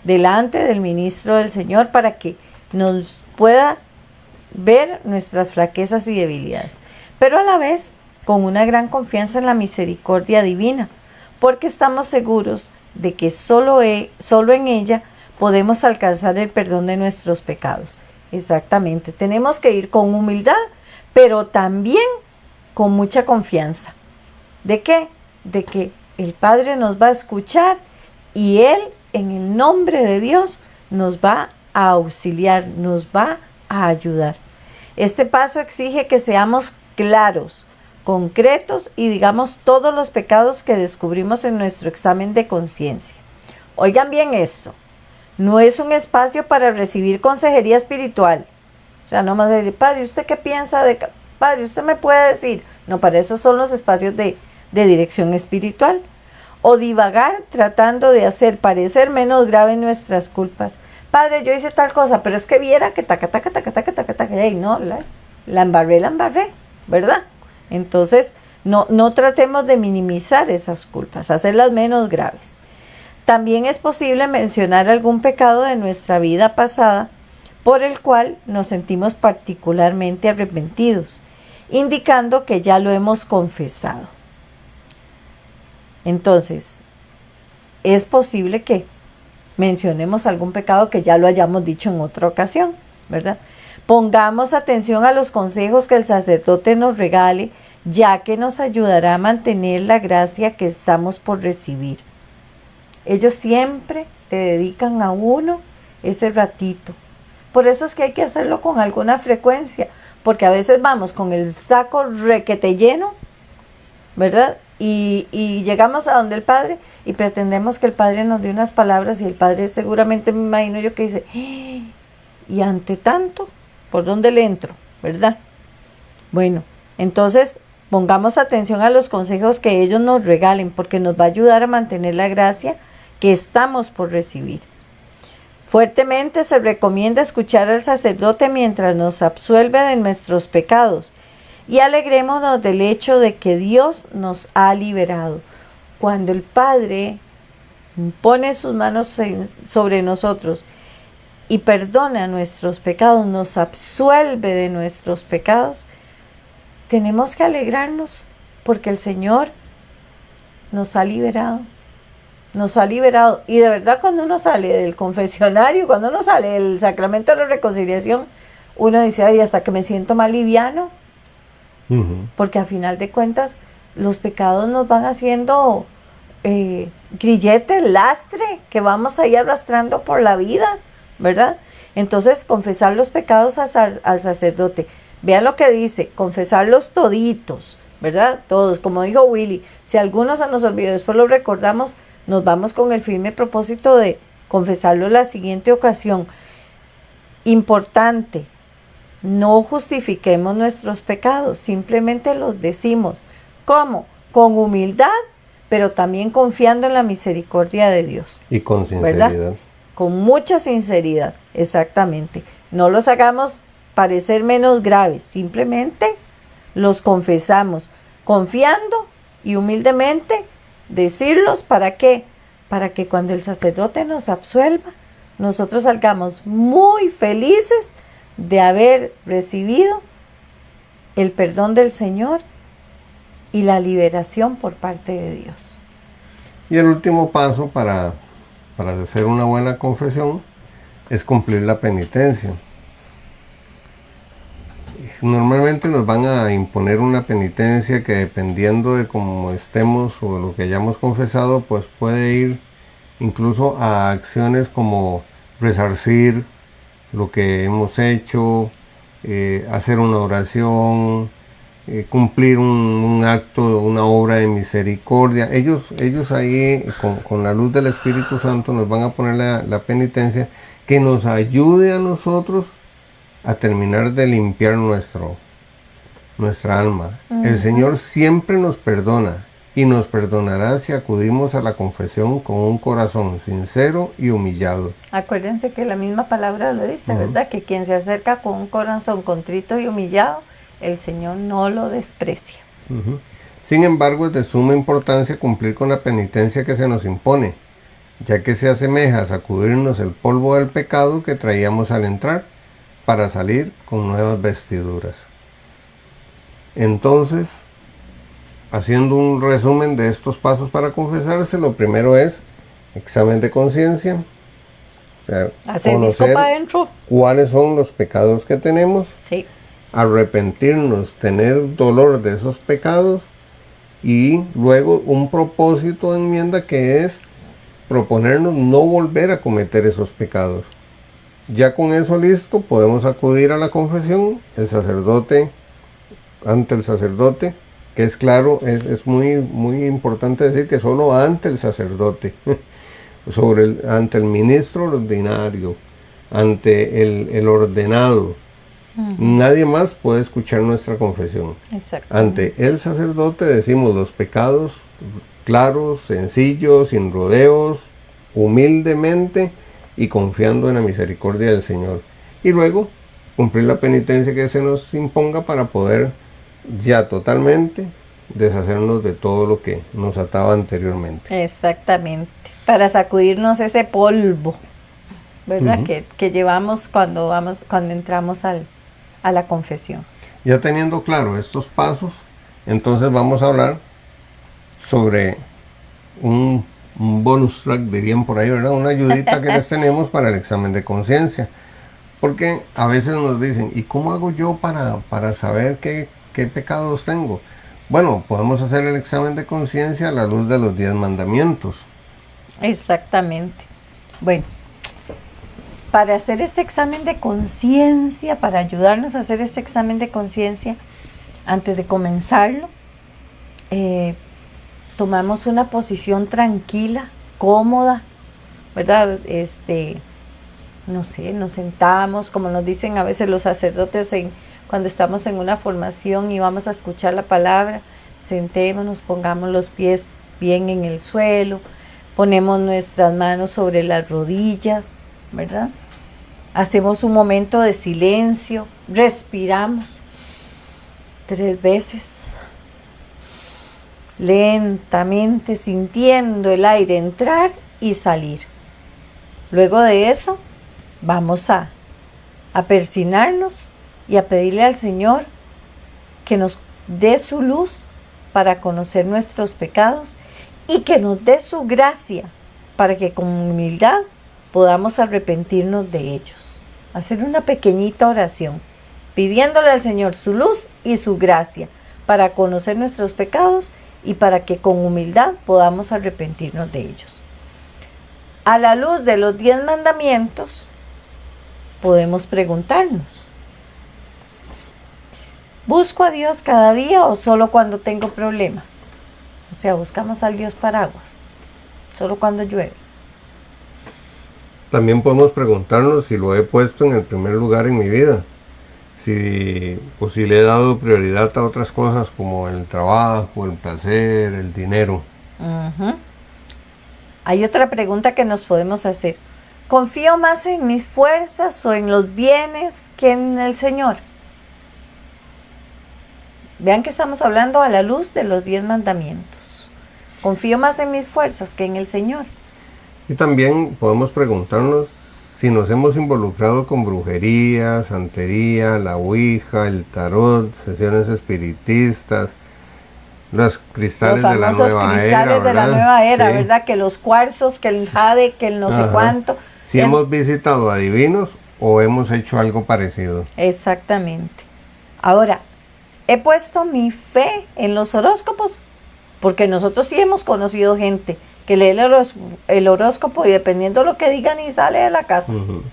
Delante del ministro del Señor, para que nos pueda ver nuestras flaquezas y debilidades, pero a la vez con una gran confianza en la misericordia divina, porque estamos seguros de que solo en ella podemos alcanzar el perdón de nuestros pecados. Exactamente, tenemos que ir con humildad, pero también con mucha confianza. ¿De qué? De que el Padre nos va a escuchar y Él, en el nombre de Dios, nos va a auxiliar, nos va a ayudar. Este paso exige que seamos claros, concretos y digamos todos los pecados que descubrimos en nuestro examen de conciencia. Oigan bien esto, no es un espacio para recibir consejería espiritual. O sea, no más decir, Padre, ¿usted qué piensa de...? Padre, ¿usted me puede decir? No, para eso son los espacios de dirección espiritual. O divagar tratando de hacer parecer menos grave nuestras culpas. Padre, yo hice tal cosa, pero es que viera que taca, y no, la embarré, ¿verdad? Entonces, no tratemos de minimizar esas culpas, hacerlas menos graves. También es posible mencionar algún pecado de nuestra vida pasada por el cual nos sentimos particularmente arrepentidos, indicando que ya lo hemos confesado. Entonces, es posible que mencionemos algún pecado que ya lo hayamos dicho en otra ocasión, ¿verdad? Pongamos atención a los consejos que el sacerdote nos regale, ya que nos ayudará a mantener la gracia que estamos por recibir. Ellos siempre le dedican a uno ese ratito. Por eso es que hay que hacerlo con alguna frecuencia, porque a veces vamos con el saco requete lleno, ¿verdad? Y llegamos a donde el Padre y pretendemos que el Padre nos dé unas palabras y el Padre seguramente, me imagino yo, que dice, y ante tanto, ¿por dónde le entro? ¿Verdad? Bueno, entonces pongamos atención a los consejos que ellos nos regalen, porque nos va a ayudar a mantener la gracia que estamos por recibir. Fuertemente se recomienda escuchar al sacerdote mientras nos absuelve de nuestros pecados y alegrémonos del hecho de que Dios nos ha liberado. Cuando el Padre pone sus manos sobre nosotros y perdona nuestros pecados, nos absuelve de nuestros pecados, tenemos que alegrarnos porque el Señor nos ha liberado. Nos ha liberado. Y de verdad, cuando uno sale del confesionario, cuando uno sale del sacramento de la reconciliación, uno dice, ay, hasta que me siento más liviano. Porque al final de cuentas, los pecados nos van haciendo grilletes, lastre, que vamos ahí arrastrando por la vida, ¿verdad? Entonces, confesar los pecados al sacerdote. Vean lo que dice, confesarlos toditos, ¿verdad? Todos, como dijo Willy, si alguno se nos olvidó, después lo recordamos, nos vamos con el firme propósito de confesarlo la siguiente ocasión. Importante, No justifiquemos nuestros pecados, simplemente los decimos. ¿Cómo? Con humildad, pero también confiando en la misericordia de Dios. Y con sinceridad. ¿Verdad? Con mucha sinceridad, exactamente. No los hagamos parecer menos graves, simplemente los confesamos, confiando y humildemente decirlos. ¿Para qué? Para que cuando el sacerdote nos absuelva, nosotros salgamos muy felices de haber recibido el perdón del Señor y la liberación por parte de Dios. Y el último paso para hacer una buena confesión es cumplir la penitencia. Normalmente nos van a imponer una penitencia que, dependiendo de cómo estemos o de lo que hayamos confesado, pues puede ir incluso a acciones como resarcir lo que hemos hecho, hacer una oración, cumplir un acto, una obra de misericordia. Ellos ahí con la luz del Espíritu Santo nos van a poner la penitencia que nos ayude a nosotros a terminar de limpiar nuestra alma. El Señor siempre nos perdona y nos perdonará si acudimos a la confesión con un corazón sincero y humillado. Acuérdense que la misma palabra lo dice, ¿verdad? Que quien se acerca con un corazón contrito y humillado, el Señor no lo desprecia. Sin embargo, es de suma importancia cumplir con la penitencia que se nos impone, ya que se asemeja a sacudirnos el polvo del pecado que traíamos al entrar, para salir con nuevas vestiduras. Entonces, haciendo un resumen de estos pasos para confesarse, lo primero es examen de conciencia, o sea, hacer visco para adentro, cuáles son los pecados que tenemos, sí, arrepentirnos, tener dolor de esos pecados, y luego un propósito de enmienda que es proponernos no volver a cometer esos pecados. Ya con eso listo, podemos acudir a la confesión, ante el sacerdote, que es claro, es muy importante decir que solo ante el sacerdote, ante el ministro ordinario, ante el ordenado. Nadie más puede escuchar nuestra confesión. Ante el sacerdote decimos los pecados claros, sencillos, sin rodeos, humildemente y confiando en la misericordia del Señor. Y luego cumplir la penitencia que se nos imponga para poder ya totalmente deshacernos de todo lo que nos ataba anteriormente. Exactamente, para sacudirnos ese polvo, ¿verdad? Que llevamos cuando entramos a la confesión. Ya teniendo claro estos pasos, entonces vamos a hablar sobre un bonus track, dirían por ahí, ¿verdad? Una ayudita que les tenemos para el examen de conciencia. Porque a veces nos dicen, ¿y cómo hago yo para saber qué pecados tengo? Bueno, podemos hacer el examen de conciencia a la luz de los 10 mandamientos. Exactamente. Bueno, para hacer este examen de conciencia, para ayudarnos a hacer este examen de conciencia, antes de comenzarlo, tomamos una posición tranquila, cómoda, ¿verdad? No sé, nos sentamos, como nos dicen a veces los sacerdotes cuando estamos en una formación y vamos a escuchar la palabra, sentémonos, pongamos los pies bien en el suelo, ponemos nuestras manos sobre las rodillas, ¿verdad? Hacemos un momento de silencio, respiramos 3 veces, lentamente sintiendo el aire entrar y salir. Luego de eso, vamos a persignarnos y a pedirle al Señor que nos dé su luz para conocer nuestros pecados y que nos dé su gracia para que con humildad podamos arrepentirnos de ellos. Hacer una pequeñita oración, pidiéndole al Señor su luz y su gracia para conocer nuestros pecados y para que con humildad podamos arrepentirnos de ellos. A la luz de los 10 mandamientos, podemos preguntarnos, ¿busco a Dios cada día o solo cuando tengo problemas? O sea, buscamos al Dios paraguas, solo cuando llueve. También podemos preguntarnos si lo he puesto en el primer lugar en mi vida, o si le he dado prioridad a otras cosas como el trabajo, el placer, el dinero. Ujú. Hay otra pregunta que nos podemos hacer. ¿Confío más en mis fuerzas o en los bienes que en el Señor? Vean que estamos hablando a la luz de los 10 mandamientos. ¿Confío más en mis fuerzas que en el Señor? Y también podemos preguntarnos si nos hemos involucrado con brujería, santería, la ouija, el tarot, sesiones espiritistas, los cristales Los de la famosos nueva cristales era, de la ¿verdad? nueva era, Sí. ¿verdad? Que los cuarzos, que el jade, que el no sé Ajá. cuánto. Si hemos visitado a divinos o hemos hecho algo parecido. Exactamente. Ahora, he puesto mi fe en los horóscopos porque nosotros sí hemos conocido gente que lee el horóscopo y dependiendo de lo que digan y sale de la casa. Ujú.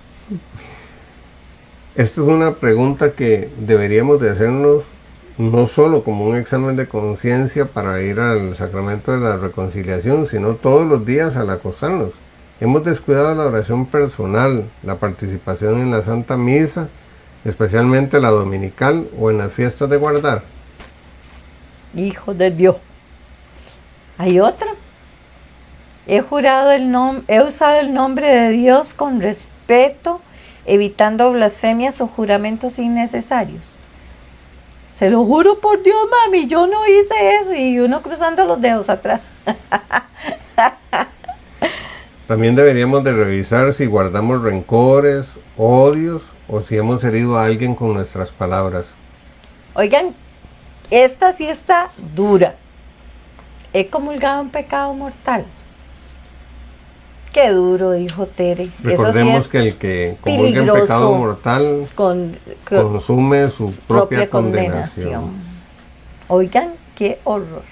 Esta es una pregunta que deberíamos de hacernos no solo como un examen de conciencia para ir al sacramento de la reconciliación, sino todos los días al acostarnos. Hemos descuidado la oración personal, la participación en la Santa Misa, especialmente la dominical o en las fiestas de guardar. Hijo de Dios. Hay otra. He usado el nombre de Dios con respeto, evitando blasfemias o juramentos innecesarios. Se lo juro por Dios, mami, yo no hice eso. Y uno cruzando los dedos atrás. También deberíamos de revisar si guardamos rencores, odios o si hemos herido a alguien con nuestras palabras. Oigan, esta sí está dura. He comulgado en pecado mortal. Qué duro, dijo Tere. Recordemos Eso sí que el que comulga en peligroso. pecado mortal con consume su propia condenación. Oigan, qué horror.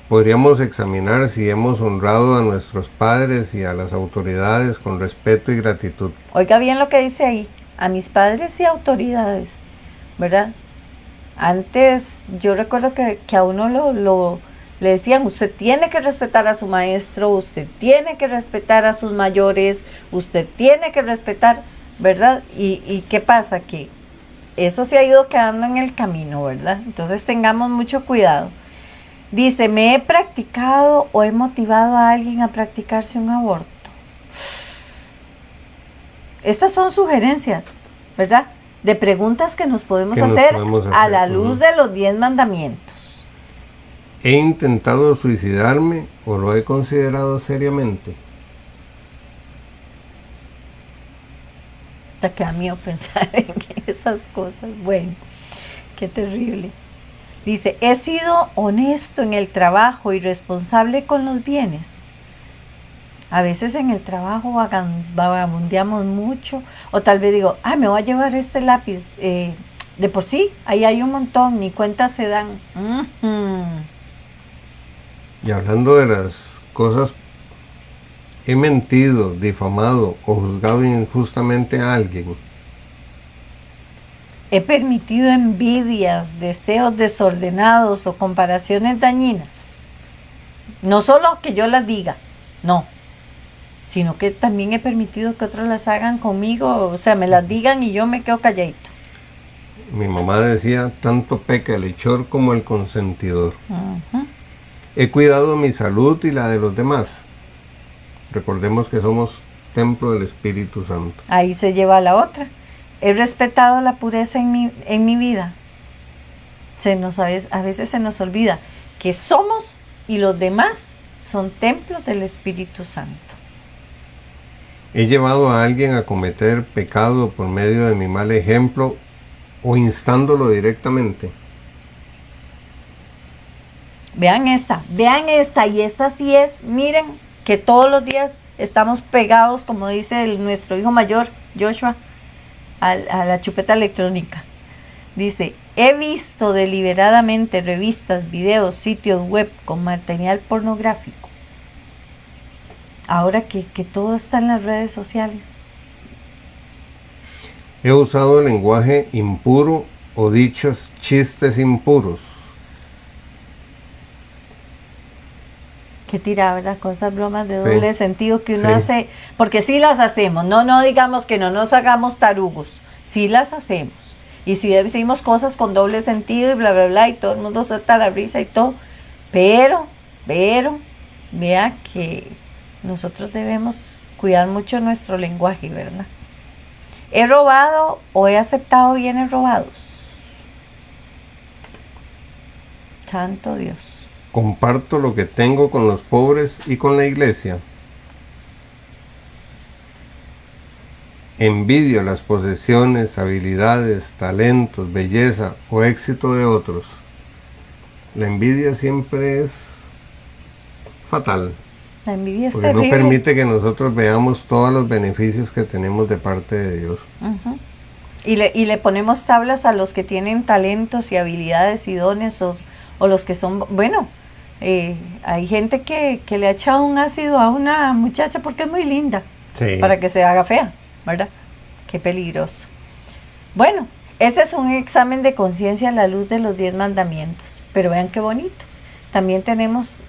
Podríamos examinar si hemos honrado a nuestros padres y a las autoridades con respeto y gratitud. Oiga bien lo que dice ahí. A mis padres y autoridades, ¿verdad? Antes yo recuerdo que a uno le decían, usted tiene que respetar a su maestro, usted tiene que respetar a sus mayores, usted tiene que respetar, ¿verdad? ¿Y qué pasa? Que eso se ha ido quedando en el camino, ¿verdad? Entonces tengamos mucho cuidado. Dice, ¿me he practicado o he motivado a alguien a practicarse un aborto? Estas son sugerencias, ¿verdad? De preguntas que nos podemos hacer a la luz de los 10 mandamientos. ¿He intentado suicidarme o lo he considerado seriamente? Te queda miedo pensar en esas cosas. Bueno, qué terrible. Dice, he sido honesto en el trabajo y responsable con los bienes. A veces en el trabajo vagabundeamos mucho, o tal vez digo, me voy a llevar este lápiz. De por sí, ahí hay un montón, ni cuentas se dan. Y hablando de las cosas, he mentido, difamado o juzgado injustamente a alguien. He permitido envidias, deseos desordenados o comparaciones dañinas. No solo que yo las diga, no, sino que también he permitido que otros las hagan conmigo, o sea, me las digan y yo me quedo calladito. Mi mamá decía, tanto peca el hechor como el consentidor. Uh-huh. He cuidado mi salud y la de los demás. Recordemos que somos templo del Espíritu Santo. Ahí se lleva la otra. He respetado la pureza en mi vida. A veces se nos olvida que somos y los demás son templos del Espíritu Santo. He llevado a alguien a cometer pecado por medio de mi mal ejemplo o instándolo directamente. Vean esta, y esta sí es, miren, que todos los días estamos pegados, como dice nuestro hijo mayor, Joshua, a la chupeta electrónica. Dice, he visto deliberadamente revistas, videos, sitios web con material pornográfico. Ahora que todo está en las redes sociales. He usado lenguaje impuro o dichos chistes impuros. Qué tira, ¿verdad? Con esas bromas de Sí. doble sentido que uno Sí. hace, porque sí las hacemos, no digamos que no nos hagamos tarugos, sí las hacemos. Y si decimos cosas con doble sentido y bla, bla, bla, y todo el mundo suelta la risa y todo. Pero, vea que nosotros debemos cuidar mucho nuestro lenguaje, ¿verdad? ¿He robado o he aceptado bienes robados? Santo Dios. Comparto lo que tengo con los pobres y con la iglesia. Envidio las posesiones, habilidades, talentos, belleza o éxito de otros. La envidia siempre es fatal, La envidia es porque terrible. no permite que nosotros veamos todos los beneficios que tenemos de parte de Dios. Uh-huh. Y le ponemos tablas a los que tienen talentos y habilidades y dones o los que son, bueno, hay gente que le ha echado un ácido a una muchacha porque es muy linda, Sí. para que se haga fea, ¿verdad? Qué peligroso. Bueno, ese es un examen de conciencia a la luz de los 10 mandamientos, pero vean qué bonito. También tenemos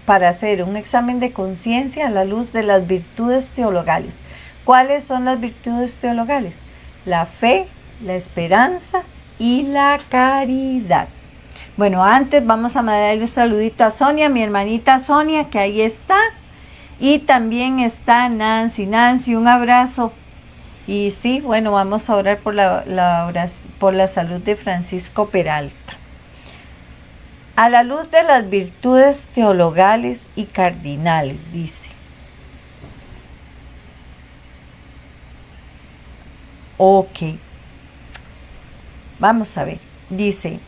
para hacer un examen de conciencia a la luz de las virtudes teologales. ¿Cuáles son las virtudes teologales? La fe, la esperanza y la caridad. Bueno, antes vamos a mandarle un saludito a Sonia, mi hermanita Sonia, que ahí está. Y también está Nancy. Nancy, un abrazo. Y sí, bueno, vamos a orar por por la salud de Francisco Peralta. A la luz de las virtudes teologales y cardinales, dice. Ok. Vamos a ver. Dice,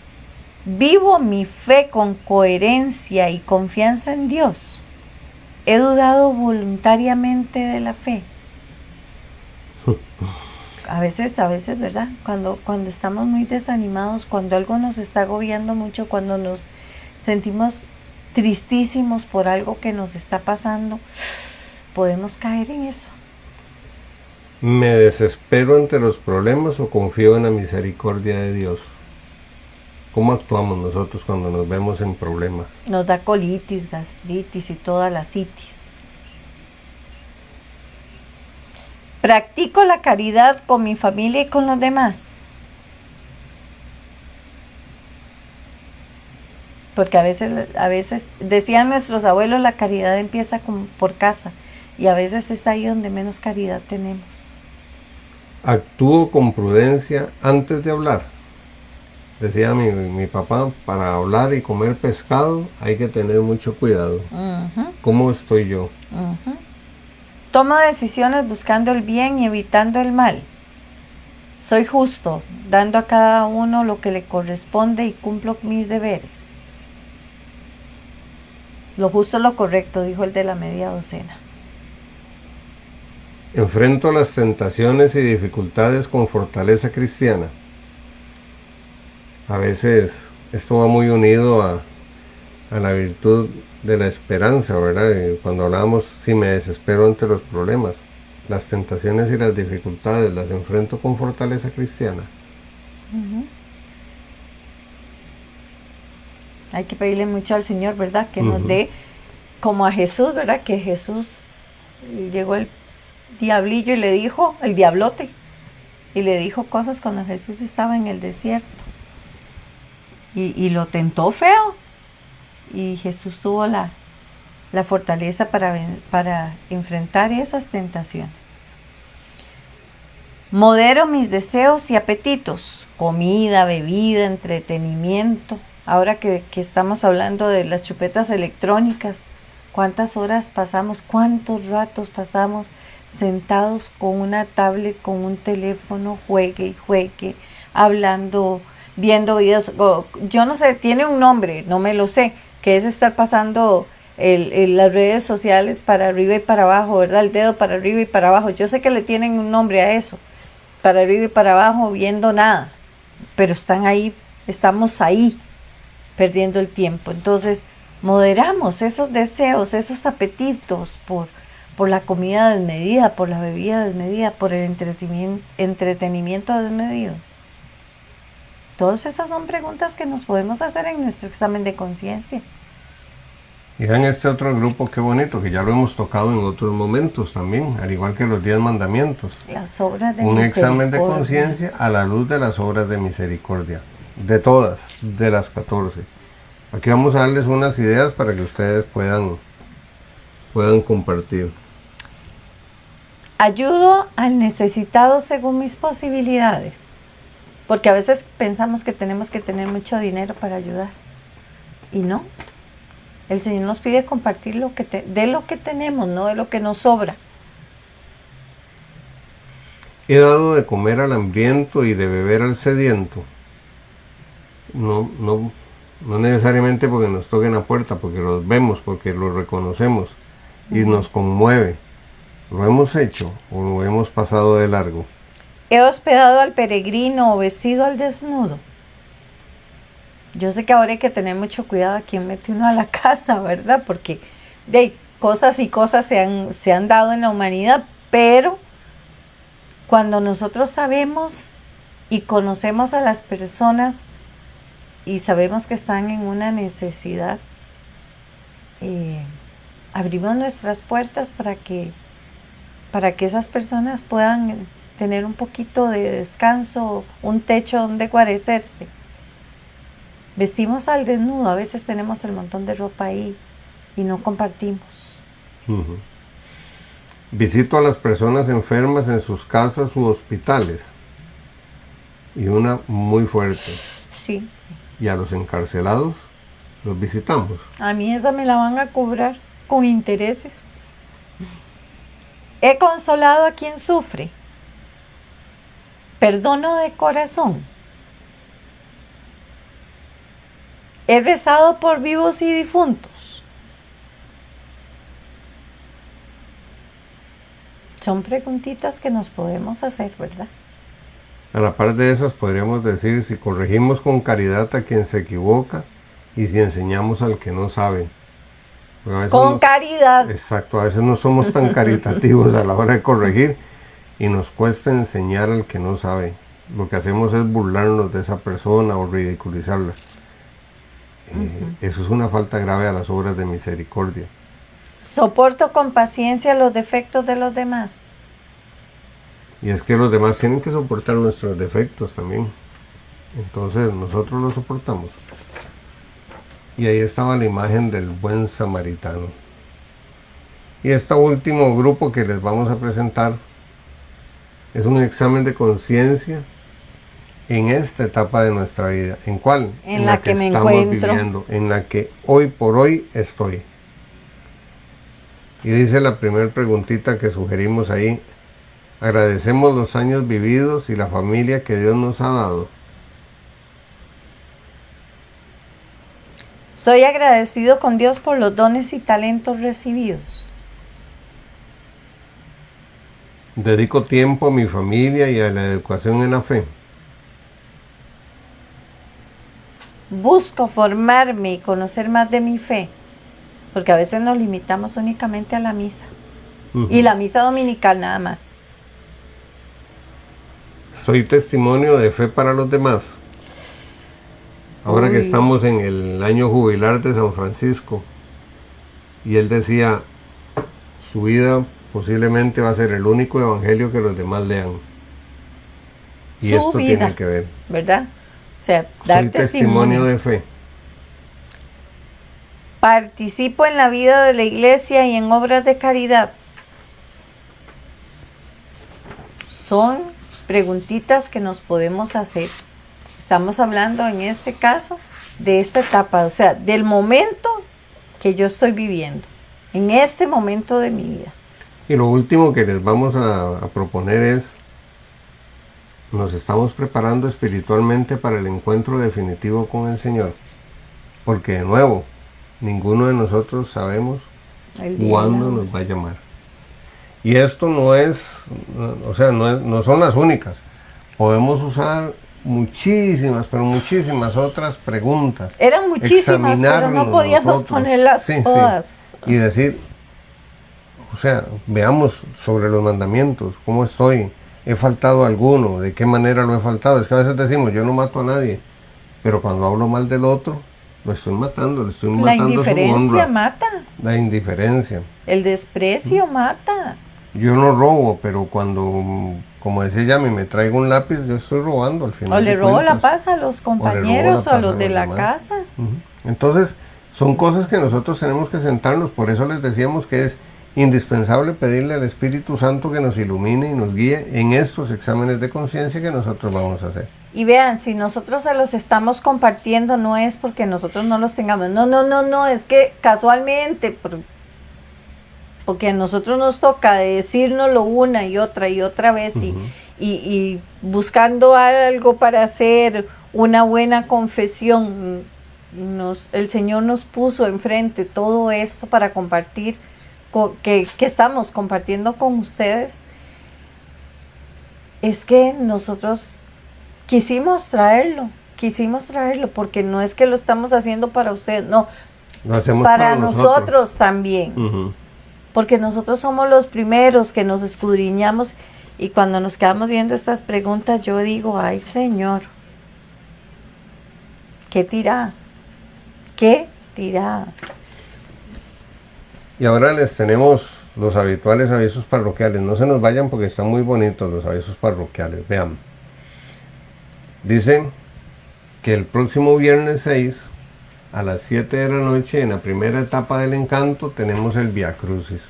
vivo mi fe con coherencia y confianza en Dios. He dudado voluntariamente de la fe. A veces, ¿verdad? Cuando estamos muy desanimados, cuando algo nos está agobiando mucho, cuando nos sentimos tristísimos por algo que nos está pasando, podemos caer en eso. ¿Me desespero ante los problemas o confío en la misericordia de Dios? ¿Cómo actuamos nosotros cuando nos vemos en problemas? Nos da colitis, gastritis y toda la citis. Practico la caridad con mi familia y con los demás. Porque a veces decían nuestros abuelos, la caridad empieza por casa. Y a veces es ahí donde menos caridad tenemos. Actúo con prudencia antes de hablar. Decía mi papá, para hablar y comer pescado hay que tener mucho cuidado. Uh-huh. ¿Cómo estoy yo? Uh-huh. Tomo decisiones buscando el bien y evitando el mal. Soy justo, dando a cada uno lo que le corresponde y cumplo mis deberes. Lo justo es lo correcto, dijo el de la media docena. Enfrento las tentaciones y dificultades con fortaleza cristiana. A veces esto va muy unido a la virtud de la esperanza, ¿verdad? Cuando hablábamos, si me desespero ante los problemas, las tentaciones y las dificultades las enfrento con fortaleza cristiana. Uh-huh. Hay que pedirle mucho al Señor, ¿verdad? Que nos dé, como a Jesús, ¿verdad? Que Jesús llegó el diablillo y le dijo, el diablote, y le dijo cosas cuando Jesús estaba en el desierto. Y lo tentó feo. Y Jesús tuvo la fortaleza para enfrentar esas tentaciones. Modero mis deseos y apetitos, comida, bebida, entretenimiento. Ahora que estamos hablando de las chupetas electrónicas, ¿cuántas horas pasamos, cuántos ratos pasamos sentados con una tablet, con un teléfono, juegue, hablando, viendo videos? Yo no sé, tiene un nombre, no me lo sé, que es estar pasando las redes sociales para arriba y para abajo, ¿verdad? El dedo para arriba y para abajo. Yo sé que le tienen un nombre a eso, para arriba y para abajo, viendo nada, pero estamos ahí, perdiendo el tiempo. Entonces, moderamos esos deseos, esos apetitos por la comida desmedida, por la bebida desmedida, por el entretenimiento desmedido. Todas esas son preguntas que nos podemos hacer en nuestro examen de conciencia. Y vean este otro grupo, qué bonito, que ya lo hemos tocado en otros momentos también, al igual que los 10 mandamientos. Las obras de Un examen de misericordia. conciencia a la luz de las obras de misericordia, de todas, de las 14. Aquí vamos a darles unas ideas para que ustedes puedan compartir. Ayudo al necesitado según mis posibilidades. Porque a veces pensamos que tenemos que tener mucho dinero para ayudar. Y no. El Señor nos pide compartir de lo que tenemos, no de lo que nos sobra. He dado de comer al hambriento y de beber al sediento. No necesariamente porque nos toquen la puerta, porque los vemos, porque los reconocemos y nos conmueve. ¿Lo hemos hecho o lo hemos pasado de largo? He hospedado al peregrino o vestido al desnudo. Yo sé que ahora hay que tener mucho cuidado a quién mete uno a la casa, ¿verdad? Porque cosas y cosas se han dado en la humanidad, pero cuando nosotros sabemos y conocemos a las personas y sabemos que están en una necesidad, abrimos nuestras puertas para que esas personas puedan tener un poquito de descanso, un techo donde guarecerse. Vestimos al desnudo, a veces tenemos el montón de ropa ahí y no compartimos. Uh-huh. Visito a las personas enfermas en sus casas u hospitales. Y una muy fuerte. Sí. Y a los encarcelados los visitamos. A mí esa me la van a cobrar con intereses. He consolado a quien sufre. Perdono de corazón. He rezado por vivos y difuntos. Son preguntitas que nos podemos hacer, ¿verdad? A la par de esas podríamos decir si corregimos con caridad a quien se equivoca y si enseñamos al que no sabe. Con caridad. Exacto, a veces no somos tan caritativos a la hora de corregir y nos cuesta enseñar al que no sabe. Lo que hacemos es burlarnos de esa persona o ridiculizarla. Eso es una falta grave a las obras de misericordia. Soporto con paciencia los defectos de los demás. Y es que los demás tienen que soportar nuestros defectos también. Entonces nosotros los soportamos. Y ahí estaba la imagen del buen samaritano. Y este último grupo que les vamos a presentar es un examen de conciencia en esta etapa de nuestra vida. ¿En cuál? En la que me estamos encuentro. viviendo, en la que hoy por hoy estoy. Y dice la primera preguntita que sugerimos ahí: agradecemos los años vividos y la familia que Dios nos ha dado. Soy agradecido con Dios por los dones y talentos recibidos. Dedico tiempo a mi familia y a la educación en la fe. Busco formarme y conocer más de mi fe, porque a veces nos limitamos únicamente a la misa. Y la misa dominical nada más. Soy testimonio de fe para los demás. Ahora que estamos en el año jubilar de San Francisco, y él decía, su vida posiblemente va a ser el único evangelio que los demás lean. Y Su esto vida, tiene que ver. ¿verdad? O sea, dar Soy testimonio de fe. Participo en la vida de la iglesia y en obras de caridad. Son preguntitas que nos podemos hacer. Estamos hablando en este caso de esta etapa, o sea, del momento que yo estoy viviendo, en este momento de mi vida. Y lo último que les vamos a proponer es, nos estamos preparando espiritualmente para el encuentro definitivo con el Señor. Porque de nuevo, ninguno de nosotros sabemos cuándo nos va a llamar. Y esto no es, o sea, no son las únicas. Podemos usar muchísimas, pero muchísimas otras preguntas. Eran muchísimas, pero no podíamos ponerlas todas. Sí. Y decir, o sea, veamos sobre los mandamientos, cómo estoy, he faltado alguno, de qué manera lo he faltado. Es que a veces decimos, yo no mato a nadie, pero cuando hablo mal del otro, lo estoy matando, le estoy matando su honra. La indiferencia mata. La indiferencia. El desprecio mata. Yo no robo, pero cuando, como decía Yami, me traigo un lápiz, yo estoy robando al final. O le de robo la cuentas. paz a los compañeros o a los de la casa. Entonces, son cosas que nosotros tenemos que sentarnos, por eso les decíamos que es indispensable pedirle al Espíritu Santo que nos ilumine y nos guíe en estos exámenes de conciencia que nosotros vamos a hacer. Y vean, si nosotros se los estamos compartiendo, no es porque nosotros no los tengamos. No, es que casualmente, porque a nosotros nos toca decírnoslo una y otra vez y buscando algo para hacer una buena confesión. El Señor nos puso enfrente todo esto para compartir, que estamos compartiendo con ustedes. Es que nosotros quisimos traerlo, porque no es que lo estamos haciendo para ustedes, no, lo hacemos para nosotros también, porque nosotros somos los primeros que nos escudriñamos, y cuando nos quedamos viendo estas preguntas, yo digo, ay Señor, qué tirada. Y ahora les tenemos los habituales avisos parroquiales. No se nos vayan porque están muy bonitos los avisos parroquiales. Vean. Dice que el próximo viernes 6 a las 7 de la noche, en la primera etapa del Encanto, tenemos el Via Crucis.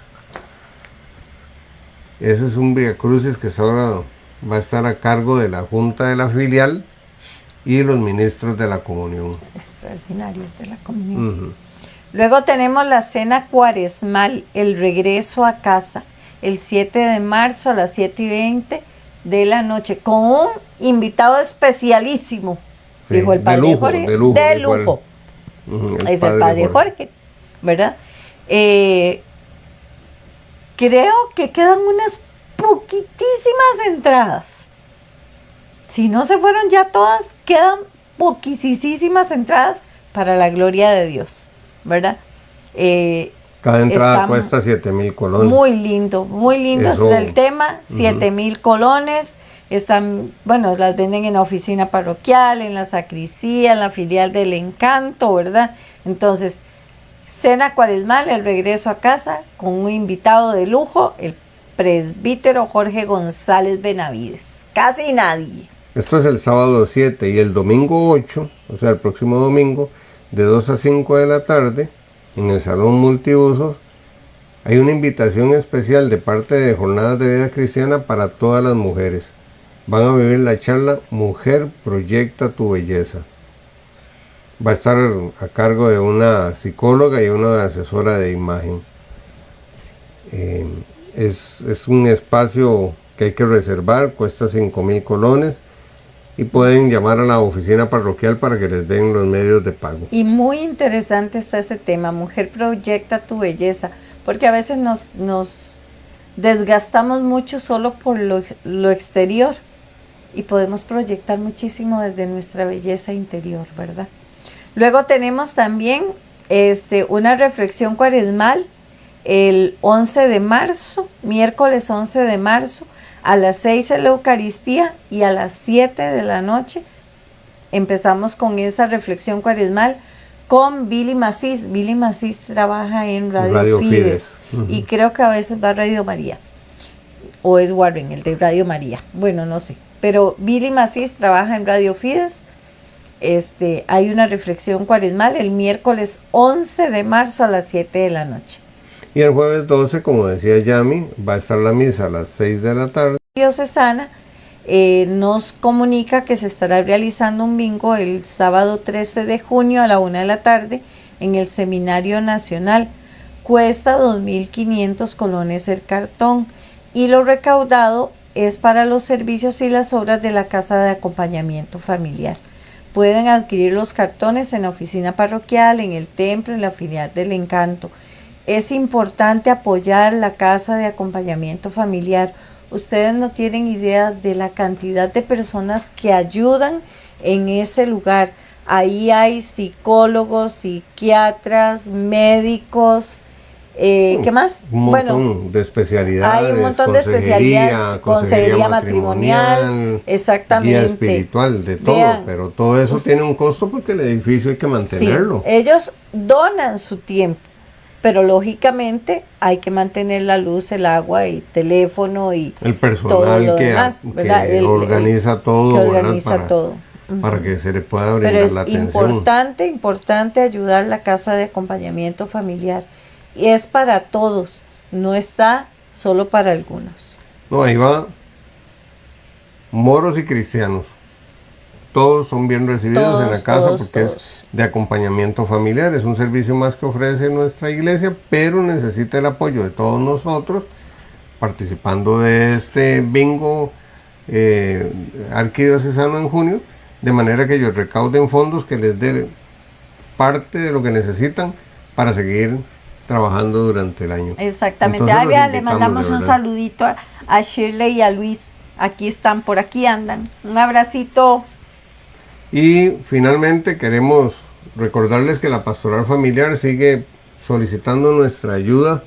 Ese es un Via Crucis que ahora va a estar a cargo de la Junta de la Filial y los ministros de la Comunión. Extraordinarios de la Comunión. Luego tenemos la cena cuaresmal, el regreso a casa, el 7 de marzo a las 7:20 de la noche, con un invitado especialísimo, sí, dijo el padre Jorge. De lujo. Es el padre Jorge, ¿verdad? Creo que quedan unas poquitísimas entradas. Si no se fueron ya todas, quedan poquísimas entradas para la gloria de Dios, ¿verdad? Cada entrada cuesta 7,000 colones. Muy lindo está el tema, 7,000 colones. Están, bueno, las venden en la oficina parroquial, en la sacristía, en la filial del Encanto, ¿verdad? Entonces, cena cuaresmal, el regreso a casa, con un invitado de lujo, el presbítero Jorge González Benavides. Casi nadie. Esto es el sábado 7 y el domingo 8, o sea, el próximo domingo, de 2 a 5 de la tarde, en el Salón Multiusos, hay una invitación especial de parte de Jornadas de Vida Cristiana para todas las mujeres. Van a vivir la charla Mujer Proyecta tu Belleza. Va a estar a cargo de una psicóloga y una asesora de imagen. Es un espacio que hay que reservar, cuesta 5,000 colones. Y pueden llamar a la oficina parroquial para que les den los medios de pago. Y muy interesante está ese tema, Mujer Proyecta tu Belleza, porque a veces nos desgastamos mucho solo por lo exterior y podemos proyectar muchísimo desde nuestra belleza interior, ¿verdad? Luego tenemos también una reflexión cuaresmal el 11 de marzo, miércoles 11 de marzo, a las 6 en la Eucaristía y a las 7 de la noche empezamos con esa reflexión cuaresmal con Billy Macís. Billy Macís trabaja en Radio Fides. Y creo que a veces va a Radio María, o es Warren, el de Radio María, bueno, no sé, pero Billy Macís trabaja en Radio Fides. Hay una reflexión cuaresmal el miércoles 11 de marzo a las 7 de la noche. Y el jueves 12, como decía Yami, va a estar la misa a las 6 de la tarde. Diocesana nos comunica que se estará realizando un bingo el sábado 13 de junio a la 1 de la tarde en el Seminario Nacional. Cuesta 2,500 colones el cartón y lo recaudado es para los servicios y las obras de la Casa de Acompañamiento Familiar. Pueden adquirir los cartones en la oficina parroquial, en el templo, en la filial del Encanto. Es importante apoyar la Casa de Acompañamiento Familiar. Ustedes no tienen idea de la cantidad de personas que ayudan en ese lugar. Ahí hay psicólogos, psiquiatras, médicos, ¿qué más? Un montón de especialidades. Hay un montón de especialidades, consejería matrimonial, exactamente. Guía espiritual, de todo. Vean, pero todo eso tiene un costo porque el edificio hay que mantenerlo. Sí, ellos donan su tiempo. pero lógicamente hay que mantener la luz, el agua y teléfono y el personal todo lo que, demás, ¿verdad? que organiza todo, que ¿verdad? organiza todo. Para que se le pueda brindar Pero es la atención. importante ayudar la casa de acompañamiento familiar. Y es para todos, no está solo para algunos. No, ahí va moros y cristianos. Todos son bien recibidos en la casa porque es de acompañamiento familiar. Es un servicio más que ofrece nuestra iglesia, pero necesita el apoyo de todos nosotros, participando de este bingo arquidiocesano en junio, de manera que ellos recauden fondos que les dé parte de lo que necesitan para seguir trabajando durante el año. Exactamente. Entonces, le mandamos un saludito a Shirley y a Luis. Aquí están, por aquí andan. Un abracito. Y finalmente queremos recordarles que la pastoral familiar sigue solicitando nuestra ayuda,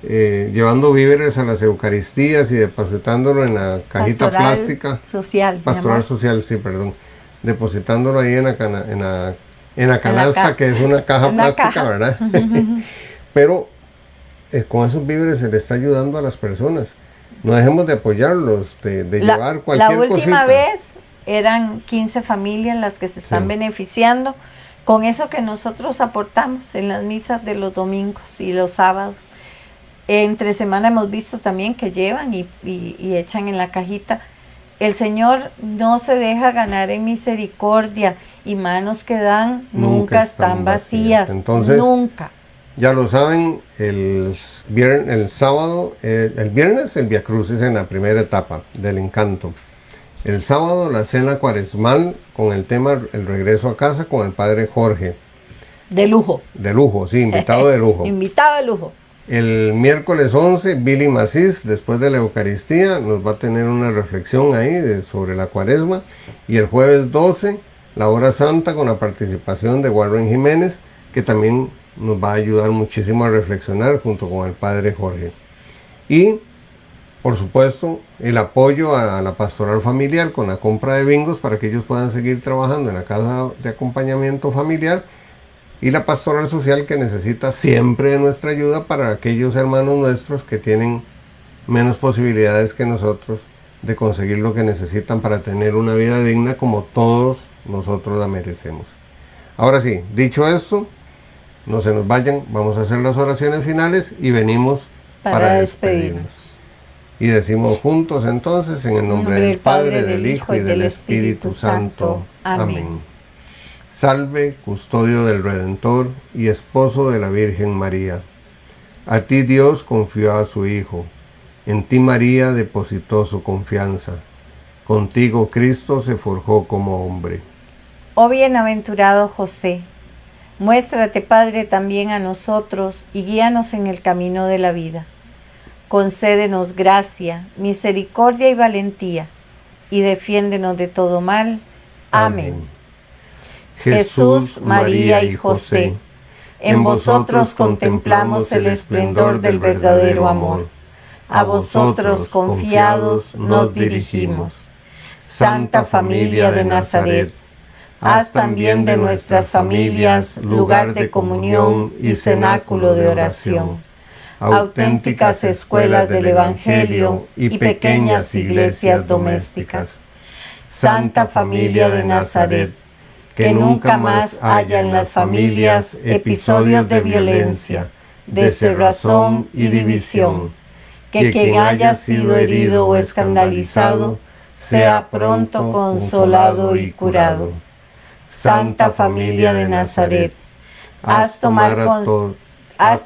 llevando víveres a las Eucaristías y depositándolo en la cajita Pastoral plástica. Social. Pastoral social, sí, perdón. Depositándolo ahí en la canasta, que es una caja plástica, ¿verdad? Pero con esos víveres se le está ayudando a las personas. No dejemos de apoyarlos, de llevar cualquier cosita. La última vez eran 15 familias las que se están beneficiando con eso que nosotros aportamos en las misas de los domingos y los sábados. Entre semana hemos visto también que llevan y echan en la cajita. El Señor no se deja ganar en misericordia y manos que dan nunca están vacías. Entonces, nunca. Ya lo saben, el sábado, el viernes el Via Crucis en la primera etapa del Encanto. El sábado la cena cuaresmal con el tema El regreso a casa con el padre Jorge. De lujo. De lujo, sí, invitado de lujo. Invitado de lujo. El miércoles 11, Billy Macís, después de la Eucaristía, nos va a tener una reflexión ahí sobre la cuaresma. Y el jueves 12, la hora santa con la participación de Warren Jiménez, que también nos va a ayudar muchísimo a reflexionar junto con el padre Jorge. Y, por supuesto, el apoyo a la pastoral familiar con la compra de bingos para que ellos puedan seguir trabajando en la casa de acompañamiento familiar, y la pastoral social que necesita siempre de nuestra ayuda para aquellos hermanos nuestros que tienen menos posibilidades que nosotros de conseguir lo que necesitan para tener una vida digna como todos nosotros la merecemos. Ahora sí, dicho esto, no se nos vayan, vamos a hacer las oraciones finales y venimos para despedirnos. Y decimos juntos entonces, en el nombre del Padre, del Hijo y del Espíritu Santo. Amén. Salve, custodio del Redentor y esposo de la Virgen María. A ti Dios confió a su Hijo, en ti María depositó su confianza. Contigo Cristo se forjó como hombre. Oh bienaventurado José, muéstrate, Padre, también a nosotros y guíanos en el camino de la vida. Concédenos gracia, misericordia y valentía, y defiéndenos de todo mal. Amén. Jesús, María y José, en vosotros contemplamos el esplendor del verdadero amor. A vosotros confiados nos dirigimos. Santa Familia de Nazaret, haz también de nuestras familias lugar de comunión y cenáculo de oración, auténticas escuelas del Evangelio y pequeñas iglesias domésticas. Santa Familia de Nazaret, que nunca más haya en las familias episodios de violencia, de cerrazón y división, que quien haya sido herido o escandalizado sea pronto consolado y curado. Santa Familia de Nazaret, haz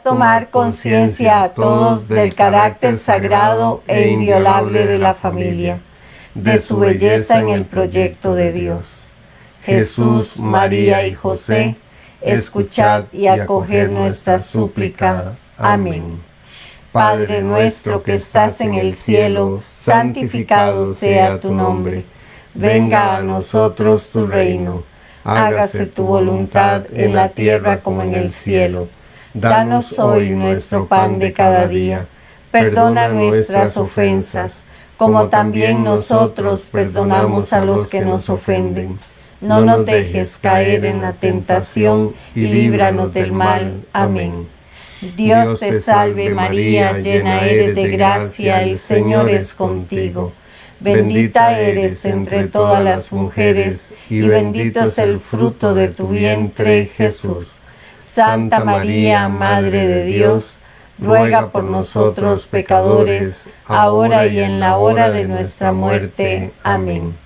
tomar conciencia a todos del carácter sagrado e inviolable de la familia, de su belleza en el proyecto de Dios. Jesús, María y José, escuchad y acoged nuestra súplica. Amén. Padre nuestro que estás en el cielo, santificado sea tu nombre. Venga a nosotros tu reino. Hágase tu voluntad en la tierra como en el cielo. Danos hoy nuestro pan de cada día. Perdona nuestras ofensas, como también nosotros perdonamos a los que nos ofenden. No nos dejes caer en la tentación y líbranos del mal. Amén. Dios te salve María, llena eres de gracia, el Señor es contigo. Bendita eres entre todas las mujeres, y bendito es el fruto de tu vientre, Jesús. Santa María, Madre de Dios, ruega por nosotros pecadores, ahora y en la hora de nuestra muerte. Amén.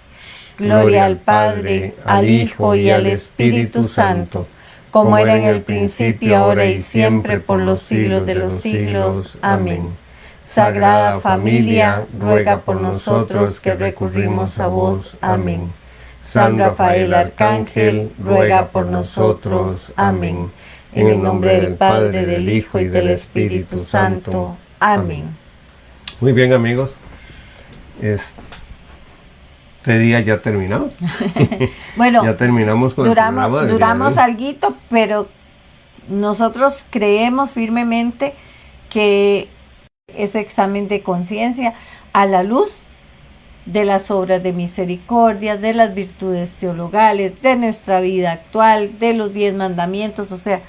Gloria al Padre, al Hijo y al Espíritu Santo, como era en el principio, ahora y siempre, por los siglos de los siglos. Amén. Sagrada Familia, ruega por nosotros que recurrimos a vos. Amén. San Rafael Arcángel, ruega por nosotros. Amén. En el nombre del Padre, del Hijo y del Espíritu Santo. Amén. Muy bien, amigos. Este día ya terminamos. Bueno, ya terminamos con el programa. Duramos alguito, pero nosotros creemos firmemente que ese examen de conciencia, a la luz de las obras de misericordia, de las virtudes teologales, de nuestra vida actual, de los 10 mandamientos, o sea,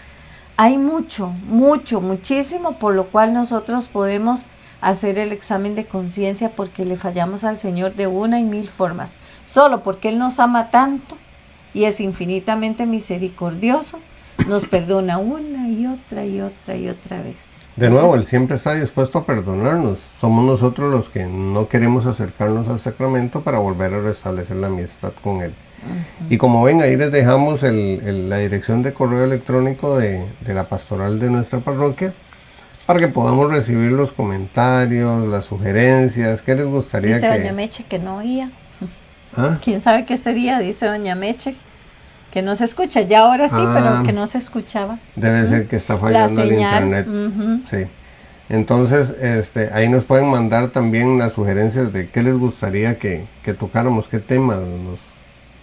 hay muchísimo por lo cual nosotros podemos hacer el examen de conciencia, porque le fallamos al Señor de una y mil formas, solo porque Él nos ama tanto y es infinitamente misericordioso, nos perdona una y otra vez. De nuevo, Él siempre está dispuesto a perdonarnos. Somos nosotros los que no queremos acercarnos al sacramento para volver a restablecer la amistad con Él. Y como ven, ahí les dejamos la dirección de correo electrónico de la pastoral de nuestra parroquia, para que podamos recibir los comentarios, las sugerencias, qué les gustaría dice doña Meche que no oía. ¿Ah? ¿Quién sabe qué sería? Dice doña Meche que no se escucha, ya ahora sí, pero que no se escuchaba. Debe ser que está fallando el internet. Sí. Entonces, ahí nos pueden mandar también las sugerencias de qué les gustaría que tocáramos, qué temas nos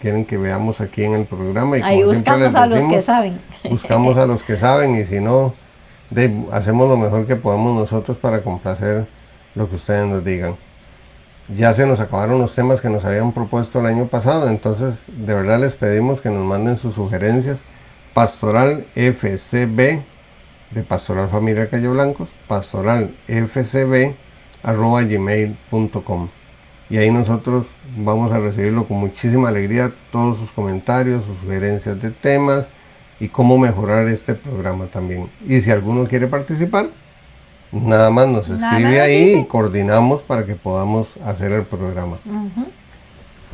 quieren que veamos aquí en el programa. Y ahí buscamos a los que saben. Buscamos a los que saben, y si no, hacemos lo mejor que podemos nosotros para complacer lo que ustedes nos digan. Ya se nos acabaron los temas que nos habían propuesto el año pasado, entonces de verdad les pedimos que nos manden sus sugerencias. Pastoral FCB de Pastoral Familia Calle Blancos, pastoralfcb@gmail.com, y ahí nosotros vamos a recibirlo con muchísima alegría, todos sus comentarios, sus sugerencias de temas y cómo mejorar este programa también. Y si alguno quiere participar, nada más nos escribe ahí y coordinamos para que podamos hacer el programa.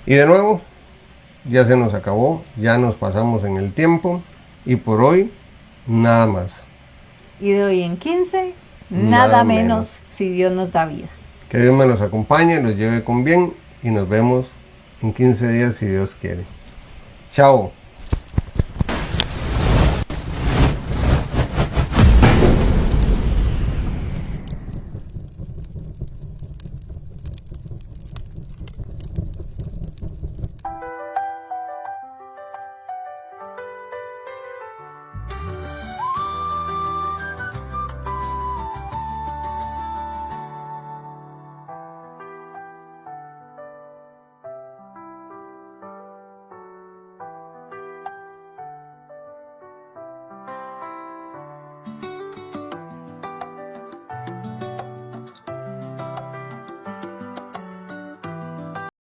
Y de nuevo, ya se nos acabó, ya nos pasamos en el tiempo, y por hoy nada más. Y de hoy en 15, nada menos, si Dios nos da vida. Que Dios me los acompañe, los lleve con bien, y nos vemos en 15 días si Dios quiere. Chao.